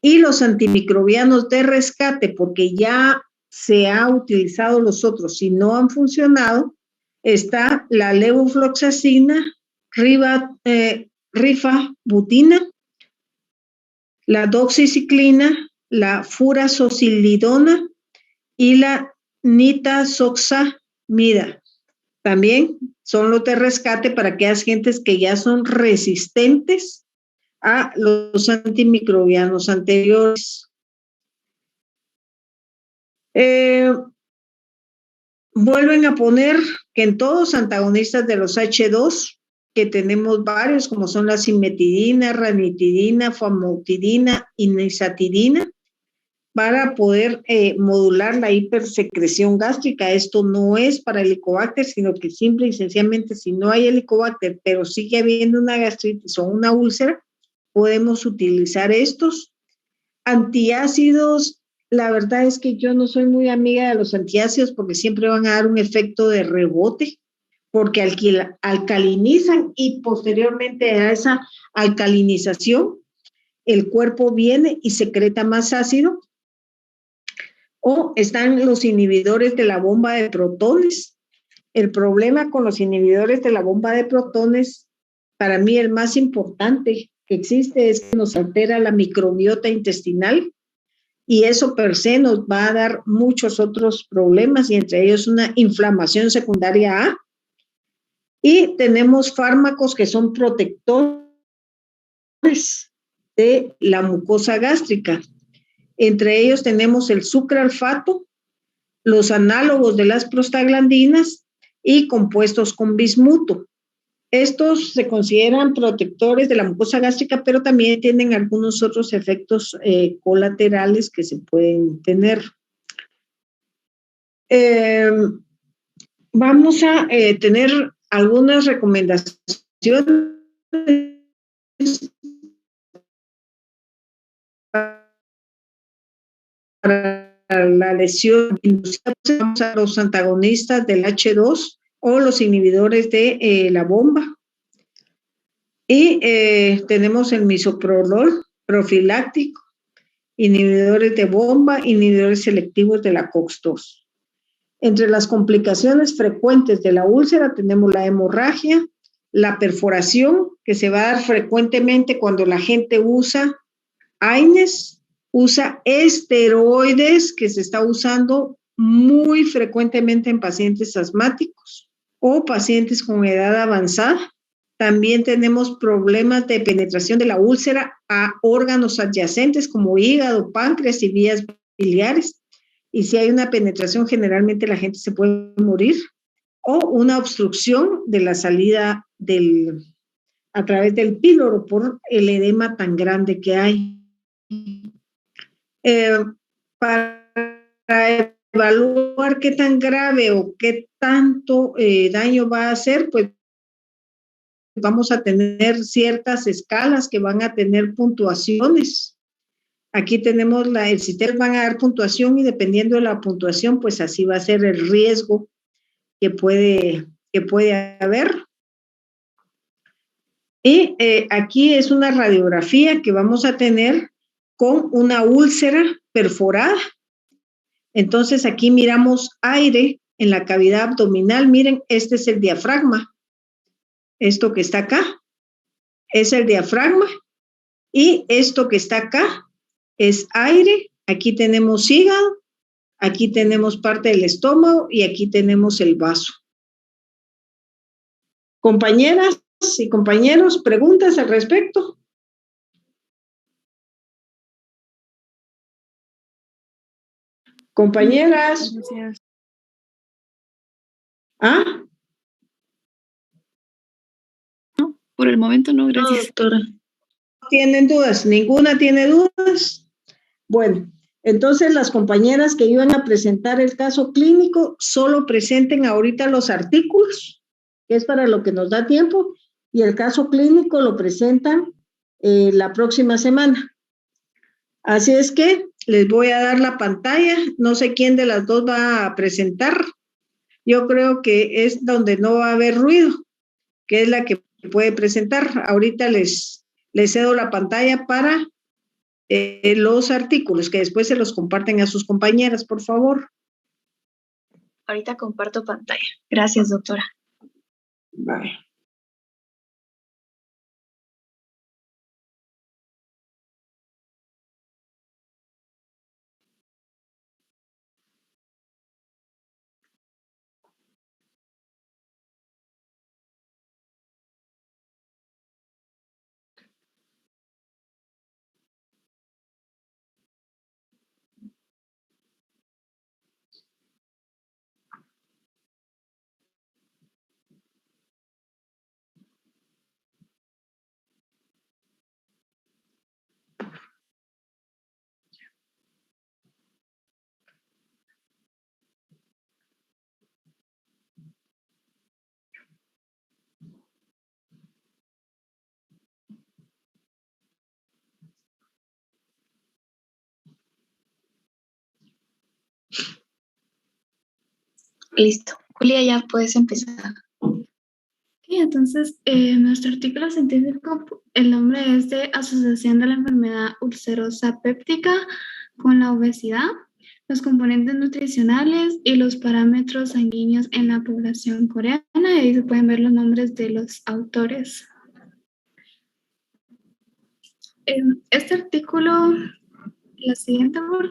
Y los antimicrobianos de rescate, porque ya se ha utilizado los otros y no han funcionado, está la levofloxacina, rifabutina, la doxiciclina, la furazocilidona y la nitazoxamida. También son los de rescate para aquellas gentes que ya son resistentes a los antimicrobianos anteriores. Vuelven a poner que en todos antagonistas de los H2, que tenemos varios, como son la cimetidina, ranitidina, famotidina y nisatidina, para poder modular la hipersecreción gástrica. Esto no es para Helicobacter, sino que simple y sencillamente, si no hay Helicobacter, pero sigue habiendo una gastritis o una úlcera, podemos utilizar estos. Antiácidos, la verdad es que yo no soy muy amiga de los antiácidos porque siempre van a dar un efecto de rebote, porque alcalinizan, y posteriormente a esa alcalinización el cuerpo viene y secreta más ácido. O están los inhibidores de la bomba de protones. El problema con los inhibidores de la bomba de protones, para mí el más importante que existe, es que nos altera la microbiota intestinal, y eso per se nos va a dar muchos otros problemas, y entre ellos una inflamación secundaria A. Y tenemos fármacos que son protectores de la mucosa gástrica. Entre ellos tenemos el sucralfato, los análogos de las prostaglandinas y compuestos con bismuto. Estos se consideran protectores de la mucosa gástrica, pero también tienen algunos otros efectos colaterales que se pueden tener. Vamos a tener algunas recomendaciones para la lesión inducida. Vamos a los antagonistas del H2 o los inhibidores de la bomba. Y tenemos el misoprolol profiláctico, inhibidores de bomba, inhibidores selectivos de la COX-2. Entre las complicaciones frecuentes de la úlcera tenemos la hemorragia, la perforación, que se va a dar frecuentemente cuando la gente usa AINES, usa esteroides, que se está usando muy frecuentemente en pacientes asmáticos. o pacientes con edad avanzada. También tenemos problemas de penetración de la úlcera a órganos adyacentes como hígado, páncreas y vías biliares. Y si hay una penetración, generalmente la gente se puede morir. O una obstrucción de la salida a través del píloro por el edema tan grande que hay. Para evaluar qué tan grave o qué tanto daño va a hacer, pues vamos a tener ciertas escalas que van a tener puntuaciones. Aquí tenemos el CITES van a dar puntuación y dependiendo de la puntuación, pues así va a ser el riesgo que puede haber. Y aquí es una radiografía que vamos a tener con una úlcera perforada. Entonces aquí miramos aire en la cavidad abdominal. Miren, este es el diafragma. Esto que está acá es el diafragma y esto que está acá es aire. Aquí tenemos hígado, aquí tenemos parte del estómago y aquí tenemos el vaso. Compañeras y compañeros, ¿preguntas al respecto? Compañeras. Gracias. ¿Ah? No, por el momento no, gracias. Doctora. ¿Tienen dudas? ¿Ninguna tiene dudas? Bueno, entonces las compañeras que iban a presentar el caso clínico solo presenten ahorita los artículos, que es para lo que nos da tiempo, y el caso clínico lo presentan la próxima semana. Así es que les voy a dar la pantalla, no sé quién de las dos va a presentar. Yo creo que es donde no va a haber ruido, que es la que puede presentar. Ahorita les cedo la pantalla para los artículos, que después se los comparten a sus compañeras, por favor. Ahorita comparto pantalla. Gracias, doctora. Vale. Listo. Julia, ya puedes empezar. Y entonces, nuestro artículo científico, el nombre es de Asociación de la Enfermedad Ulcerosa Péptica con la Obesidad, los componentes nutricionales y los parámetros sanguíneos en la población coreana. Y ahí se pueden ver los nombres de los autores. Este artículo, la siguiente, por favor.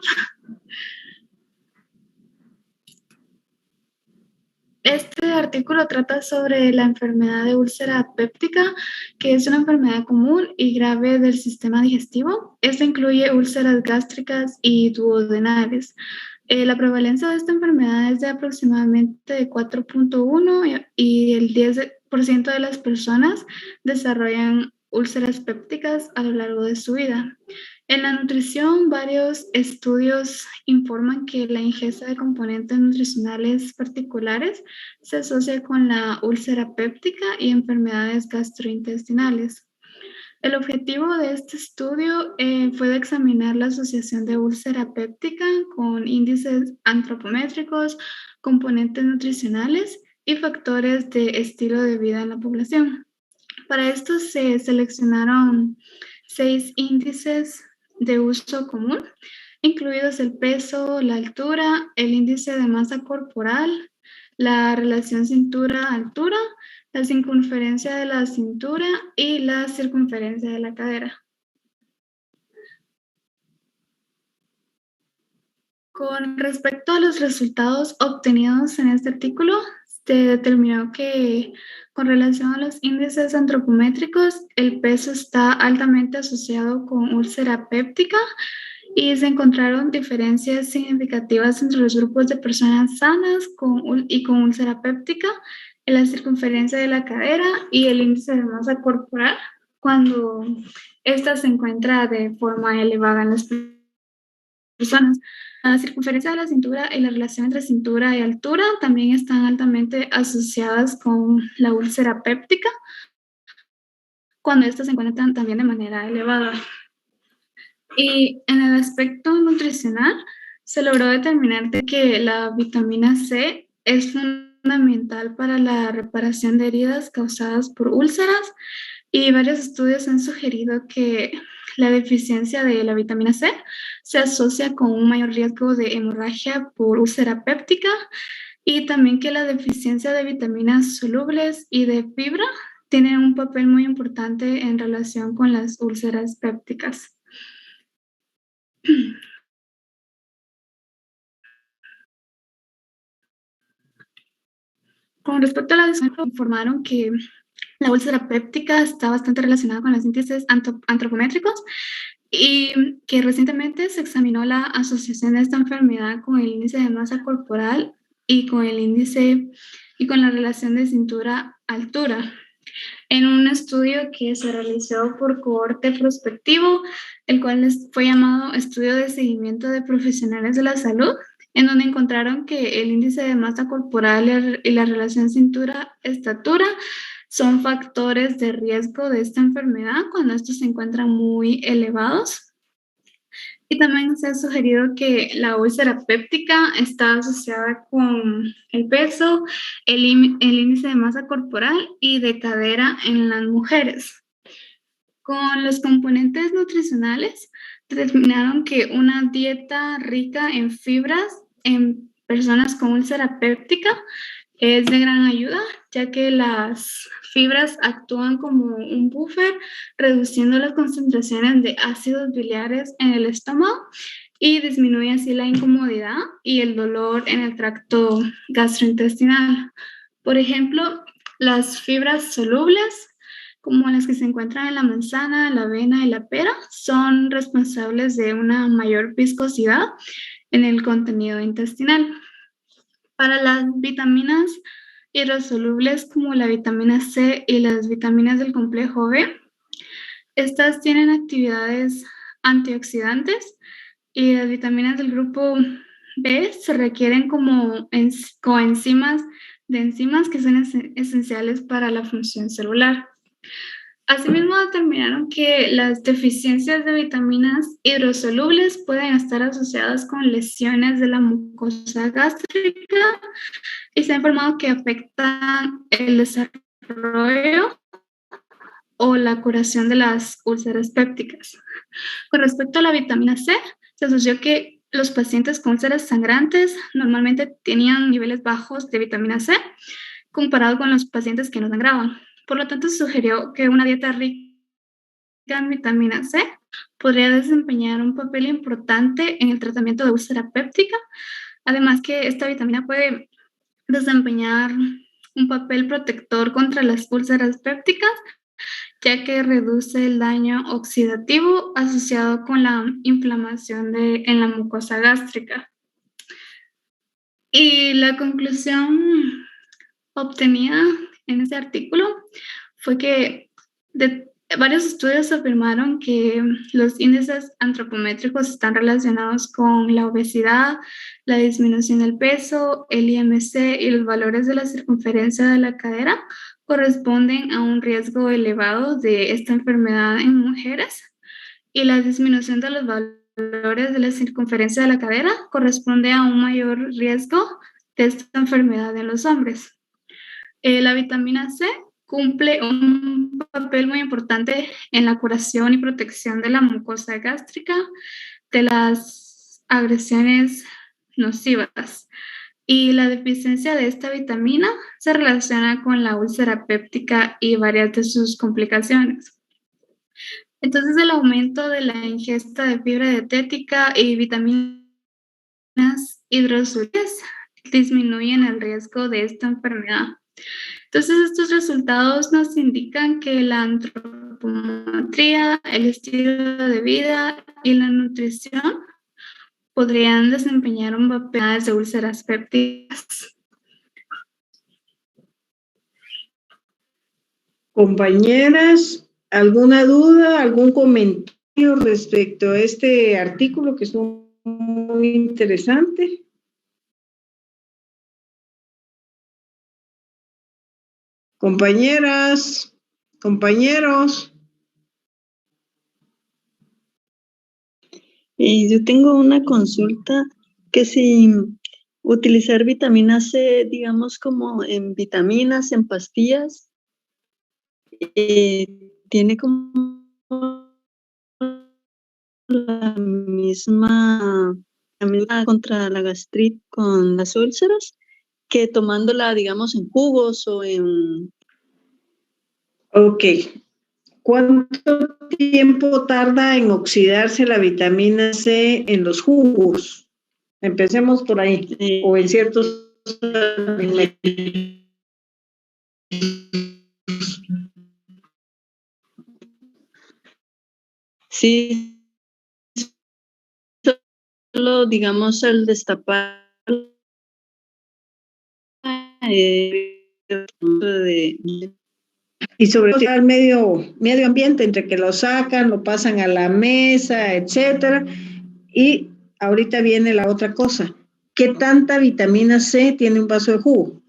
Este artículo trata sobre la enfermedad de úlcera péptica, que es una enfermedad común y grave del sistema digestivo. Esta incluye úlceras gástricas y duodenales. La prevalencia de esta enfermedad es de aproximadamente 4.1 y el 10% de las personas desarrollan úlceras pépticas a lo largo de su vida. En la nutrición, varios estudios informan que la ingesta de componentes nutricionales particulares se asocia con la úlcera péptica y enfermedades gastrointestinales. El objetivo de este estudio fue de examinar la asociación de úlcera péptica con índices antropométricos, componentes nutricionales y factores de estilo de vida en la población. Para esto se seleccionaron 6 índices de uso común, incluidos el peso, la altura, el índice de masa corporal, la relación cintura-altura, la circunferencia de la cintura y la circunferencia de la cadera. Con respecto a los resultados obtenidos en este artículo, determinó que con relación a los índices antropométricos, el peso está altamente asociado con úlcera péptica y se encontraron diferencias significativas entre los grupos de personas sanas con úlcera péptica en la circunferencia de la cadera y el índice de masa corporal cuando ésta se encuentra de forma elevada en las personas. La circunferencia de la cintura y la relación entre cintura y altura también están altamente asociadas con la úlcera péptica cuando estas se encuentran también de manera elevada. Y en el aspecto nutricional, se logró determinar que la vitamina C es fundamental para la reparación de heridas causadas por úlceras y varios estudios han sugerido que la deficiencia de la vitamina C se asocia con un mayor riesgo de hemorragia por úlcera péptica y también que la deficiencia de vitaminas solubles y de fibra tiene un papel muy importante en relación con las úlceras pépticas. Con respecto a la descripción, informaron que la úlcera péptica está bastante relacionada con los índices antropométricos y que recientemente se examinó la asociación de esta enfermedad con el índice de masa corporal y con el índice y con la relación de cintura-altura. En un estudio que se realizó por cohorte prospectivo, el cual fue llamado Estudio de Seguimiento de Profesionales de la Salud, en donde encontraron que el índice de masa corporal y la relación cintura-estatura son factores de riesgo de esta enfermedad cuando estos se encuentran muy elevados. Y también se ha sugerido que la úlcera péptica está asociada con el peso, el índice de masa corporal y de cadera en las mujeres. Con los componentes nutricionales, determinaron que una dieta rica en fibras en personas con úlcera péptica es de gran ayuda, ya que las fibras actúan como un buffer, reduciendo las concentraciones de ácidos biliares en el estómago y disminuye así la incomodidad y el dolor en el tracto gastrointestinal. Por ejemplo, las fibras solubles, como las que se encuentran en la manzana, la avena y la pera, son responsables de una mayor viscosidad en el contenido intestinal. Para las vitaminas hidrosolubles como la vitamina C y las vitaminas del complejo B, estas tienen actividades antioxidantes y las vitaminas del grupo B se requieren como coenzimas de enzimas que son esenciales para la función celular. Asimismo, determinaron que las deficiencias de vitaminas hidrosolubles pueden estar asociadas con lesiones de la mucosa gástrica y se ha informado que afectan el desarrollo o la curación de las úlceras pépticas. Con respecto a la vitamina C, se asoció que los pacientes con úlceras sangrantes normalmente tenían niveles bajos de vitamina C comparado con los pacientes que no sangraban. Por lo tanto, se sugirió que una dieta rica en vitamina C podría desempeñar un papel importante en el tratamiento de úlcera péptica. Además que esta vitamina puede desempeñar un papel protector contra las úlceras pépticas, ya que reduce el daño oxidativo asociado con la inflamación en la mucosa gástrica. Y la conclusión obtenida en ese artículo fue que varios estudios afirmaron que los índices antropométricos están relacionados con la obesidad, la disminución del peso, el IMC y los valores de la circunferencia de la cadera corresponden a un riesgo elevado de esta enfermedad en mujeres y la disminución de los valores de la circunferencia de la cadera corresponde a un mayor riesgo de esta enfermedad en los hombres. La vitamina C cumple un papel muy importante en la curación y protección de la mucosa gástrica de las agresiones nocivas. Y la deficiencia de esta vitamina se relaciona con la úlcera péptica y varias de sus complicaciones. Entonces, el aumento de la ingesta de fibra dietética y vitaminas hidrosolubles disminuyen el riesgo de esta enfermedad. Entonces, estos resultados nos indican que la antropometría, el estilo de vida y la nutrición podrían desempeñar un papel de úlceras pépticas. Compañeras, ¿alguna duda, algún comentario respecto a este artículo que es muy interesante? Compañeras, compañeros. Yo tengo una consulta que si utilizar vitamina C, digamos como en vitaminas, en pastillas, tiene como la misma contra la gastritis con las úlceras que tomándola, digamos, en jugos o en... Ok. ¿Cuánto tiempo tarda en oxidarse la vitamina C en los jugos? Empecemos por ahí, o en ciertos alimentos. Sí, solo, digamos, al destapar y sobre todo al medio ambiente, entre que lo sacan, lo pasan a la mesa, etcétera. Y ahorita viene la otra cosa. ¿Qué tanta vitamina C tiene un vaso de jugo?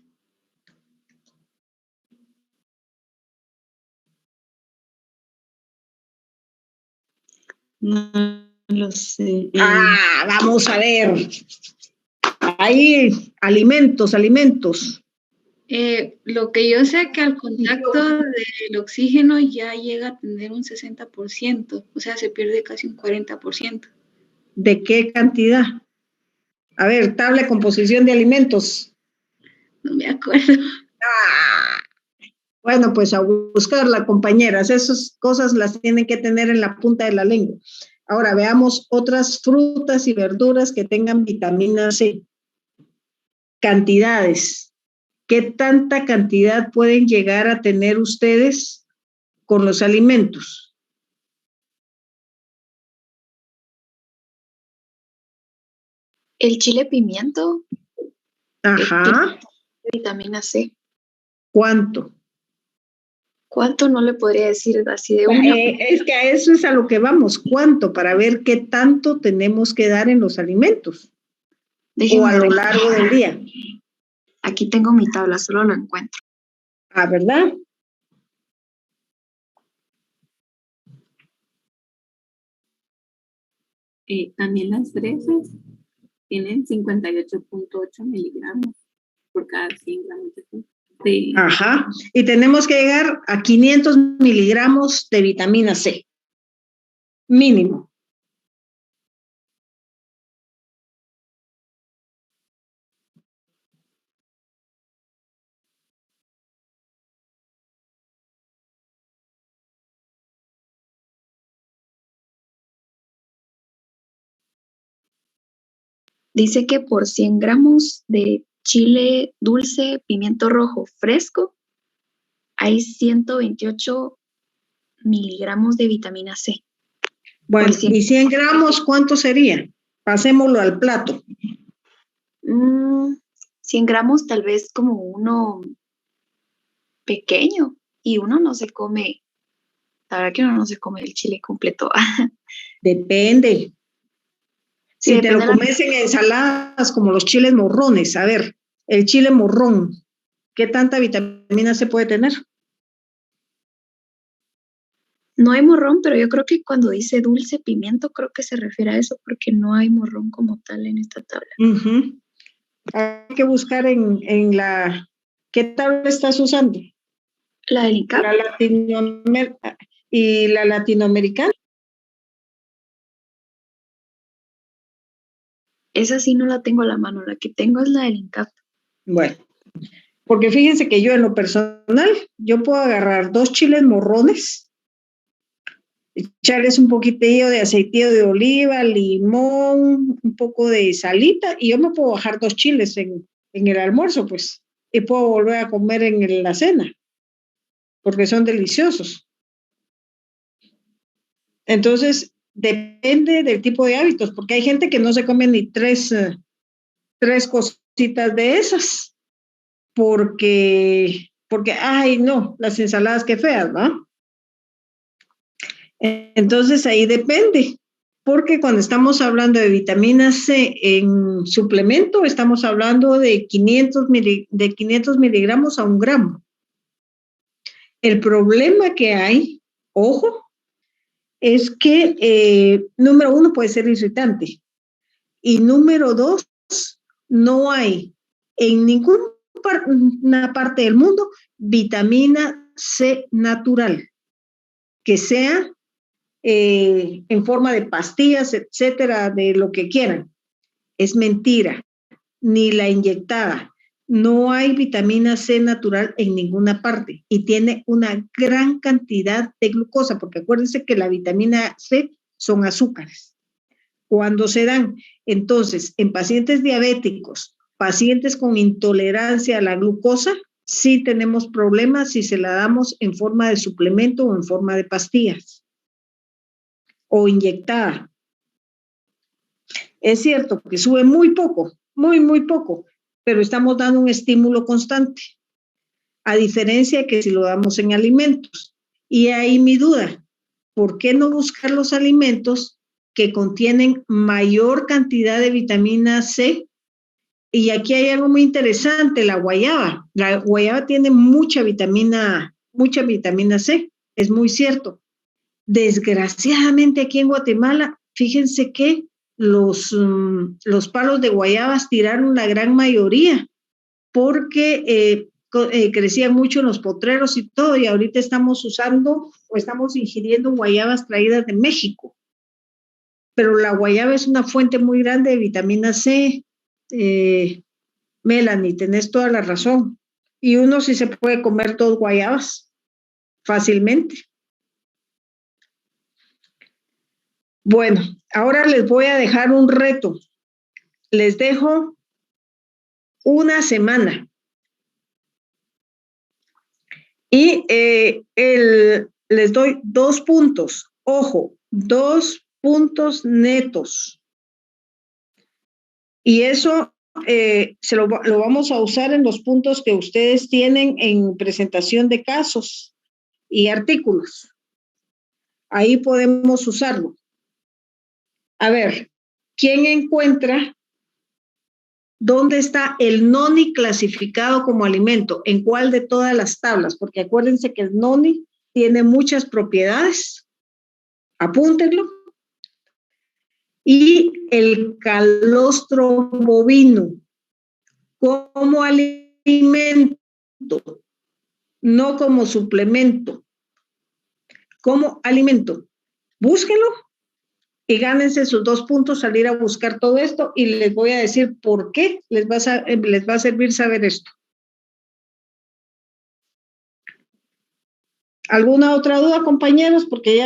No lo sé. Vamos a ver. Hay alimentos. Lo que yo sé que al contacto del oxígeno ya llega a tener un 60%, o sea, se pierde casi un 40%. ¿De qué cantidad? A ver, tabla de composición de alimentos. No me acuerdo. Bueno, pues a buscarla, compañeras. Esas cosas las tienen que tener en la punta de la lengua. Ahora veamos otras frutas y verduras que tengan vitamina C. Cantidades. ¿Qué tanta cantidad pueden llegar a tener ustedes con los alimentos? El chile pimiento. Ajá. Vitamina C. ¿Cuánto? ¿Cuánto? No le podría decir así de uno. Es que a eso es a lo que vamos. ¿Cuánto? Para ver qué tanto tenemos que dar en los alimentos. Déjeme o a lo ver. largo del día. Aquí tengo mi tabla, solo lo encuentro. ¿Verdad? También las fresas tienen 58.8 miligramos por cada 100 gramos de fruta. Ajá. Y tenemos que llegar a 500 miligramos de vitamina C. Mínimo. Dice que por 100 gramos de chile dulce, pimiento rojo fresco, hay 128 miligramos de vitamina C. Bueno, ¿y 100 gramos cuánto sería? Pasémoslo al plato. 100 gramos tal vez como uno pequeño y uno no se come, la verdad que uno no se come el chile completo. Depende. Sí, si te lo comes en ensaladas como los chiles morrones, a ver, el chile morrón, ¿qué tanta vitamina C puede tener? No hay morrón, pero yo creo que cuando dice dulce pimiento, creo que se refiere a eso porque no hay morrón como tal en esta tabla. Hay que buscar en la... ¿Qué tabla estás usando? La del INCAP. ¿Y la latinoamericana? Esa sí no la tengo a la mano, la que tengo es la del INCAP. Bueno, porque fíjense que yo en lo personal, yo puedo agarrar 2 chiles morrones, echarles un poquitillo de aceitillo de oliva, limón, un poco de salita, y yo me puedo bajar 2 chiles en en el almuerzo, pues, y puedo volver a comer en la cena, porque son deliciosos. Entonces, depende del tipo de hábitos, porque hay gente que no se come ni tres cositas de esas, porque, ay, no, las ensaladas qué feas, ¿no? Entonces, ahí depende, porque cuando estamos hablando de vitamina C en suplemento, estamos hablando de 500 miligramos a 1 gramo. El problema que hay, ojo, es que, número 1, puede ser irritante. Y número 2, no hay en ninguna parte del mundo vitamina C natural, que sea en forma de pastillas, etcétera, de lo que quieran. Es mentira. Ni la inyectada. No hay vitamina C natural en ninguna parte y tiene una gran cantidad de glucosa, porque acuérdense que la vitamina C son azúcares. Cuando se dan, entonces, en pacientes diabéticos, pacientes con intolerancia a la glucosa, sí tenemos problemas si se la damos en forma de suplemento o en forma de pastillas o inyectada. Es cierto que sube muy poco, muy poco, pero estamos dando un estímulo constante, a diferencia de que si lo damos en alimentos. Y ahí mi duda, ¿por qué no buscar los alimentos que contienen mayor cantidad de vitamina C? Y aquí hay algo muy interesante, la guayaba. La guayaba tiene mucha vitamina C, es muy cierto. Desgraciadamente aquí en Guatemala, fíjense que los palos de guayabas tiraron la gran mayoría porque crecían mucho en los potreros y todo, y ahorita estamos usando o estamos ingiriendo guayabas traídas de México. Pero la guayaba es una fuente muy grande de vitamina C. Melanie, tenés toda la razón. Y uno sí se puede comer 2 guayabas fácilmente. Bueno, ahora les voy a dejar un reto. Les dejo una semana. Y les doy 2 puntos. Ojo, 2 puntos netos. Y eso lo vamos a usar en los puntos que ustedes tienen en presentación de casos y artículos. Ahí podemos usarlo. A ver, ¿quién encuentra dónde está el noni clasificado como alimento? ¿En cuál de todas las tablas? Porque acuérdense que el noni tiene muchas propiedades. Apúntenlo. Y el calostro bovino como alimento, no como suplemento, como alimento. Búsquenlo y gánense sus 2 puntos, salir a buscar todo esto, y les voy a decir por qué les va a servir saber esto. ¿Alguna otra duda, compañeros? Porque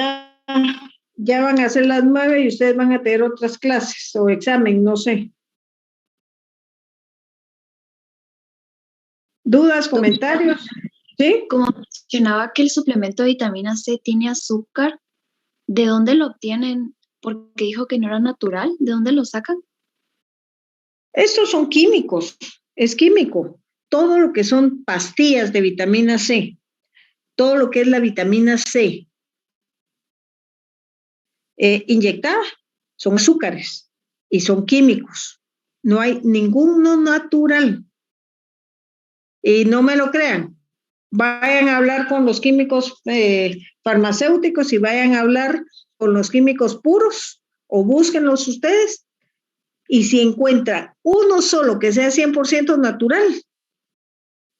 ya van a ser las 9 y ustedes van a tener otras clases o examen, no sé. ¿Dudas, comentarios? ¿Sí? Como mencionaba que el suplemento de vitamina C tiene azúcar, ¿de dónde lo obtienen? Porque dijo que no era natural. ¿De dónde lo sacan? Estos son químicos, es químico. Todo lo que son pastillas de vitamina C, todo lo que es la vitamina C inyectada, son azúcares y son químicos. No hay ninguno natural. Y no me lo crean. Vayan a hablar con los químicos farmacéuticos y vayan a hablar con los químicos puros o búsquenlos ustedes. Y si encuentran uno solo que sea 100% natural,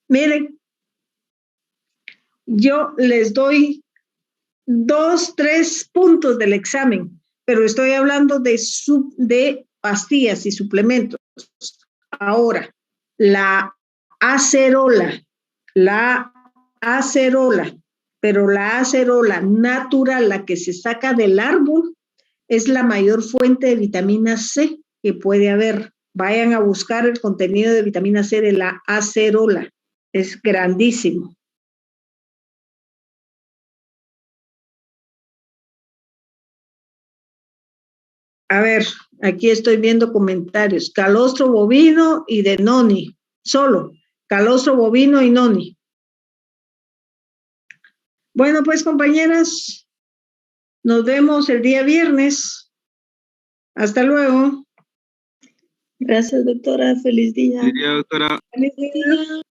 miren, yo les doy 2, 3 puntos del examen, pero estoy hablando de pastillas y suplementos. Ahora, la acerola, pero la acerola natural, la que se saca del árbol, es la mayor fuente de vitamina C que puede haber. vayan a buscar el contenido de vitamina C de la acerola. Es grandísimo. A ver, aquí estoy viendo comentarios. Calostro bovino y de noni. Solo. Calostro bovino y noni. Bueno, pues compañeras, nos vemos el día viernes. Hasta luego. Gracias, doctora. Feliz día. Feliz día, doctora. Feliz día.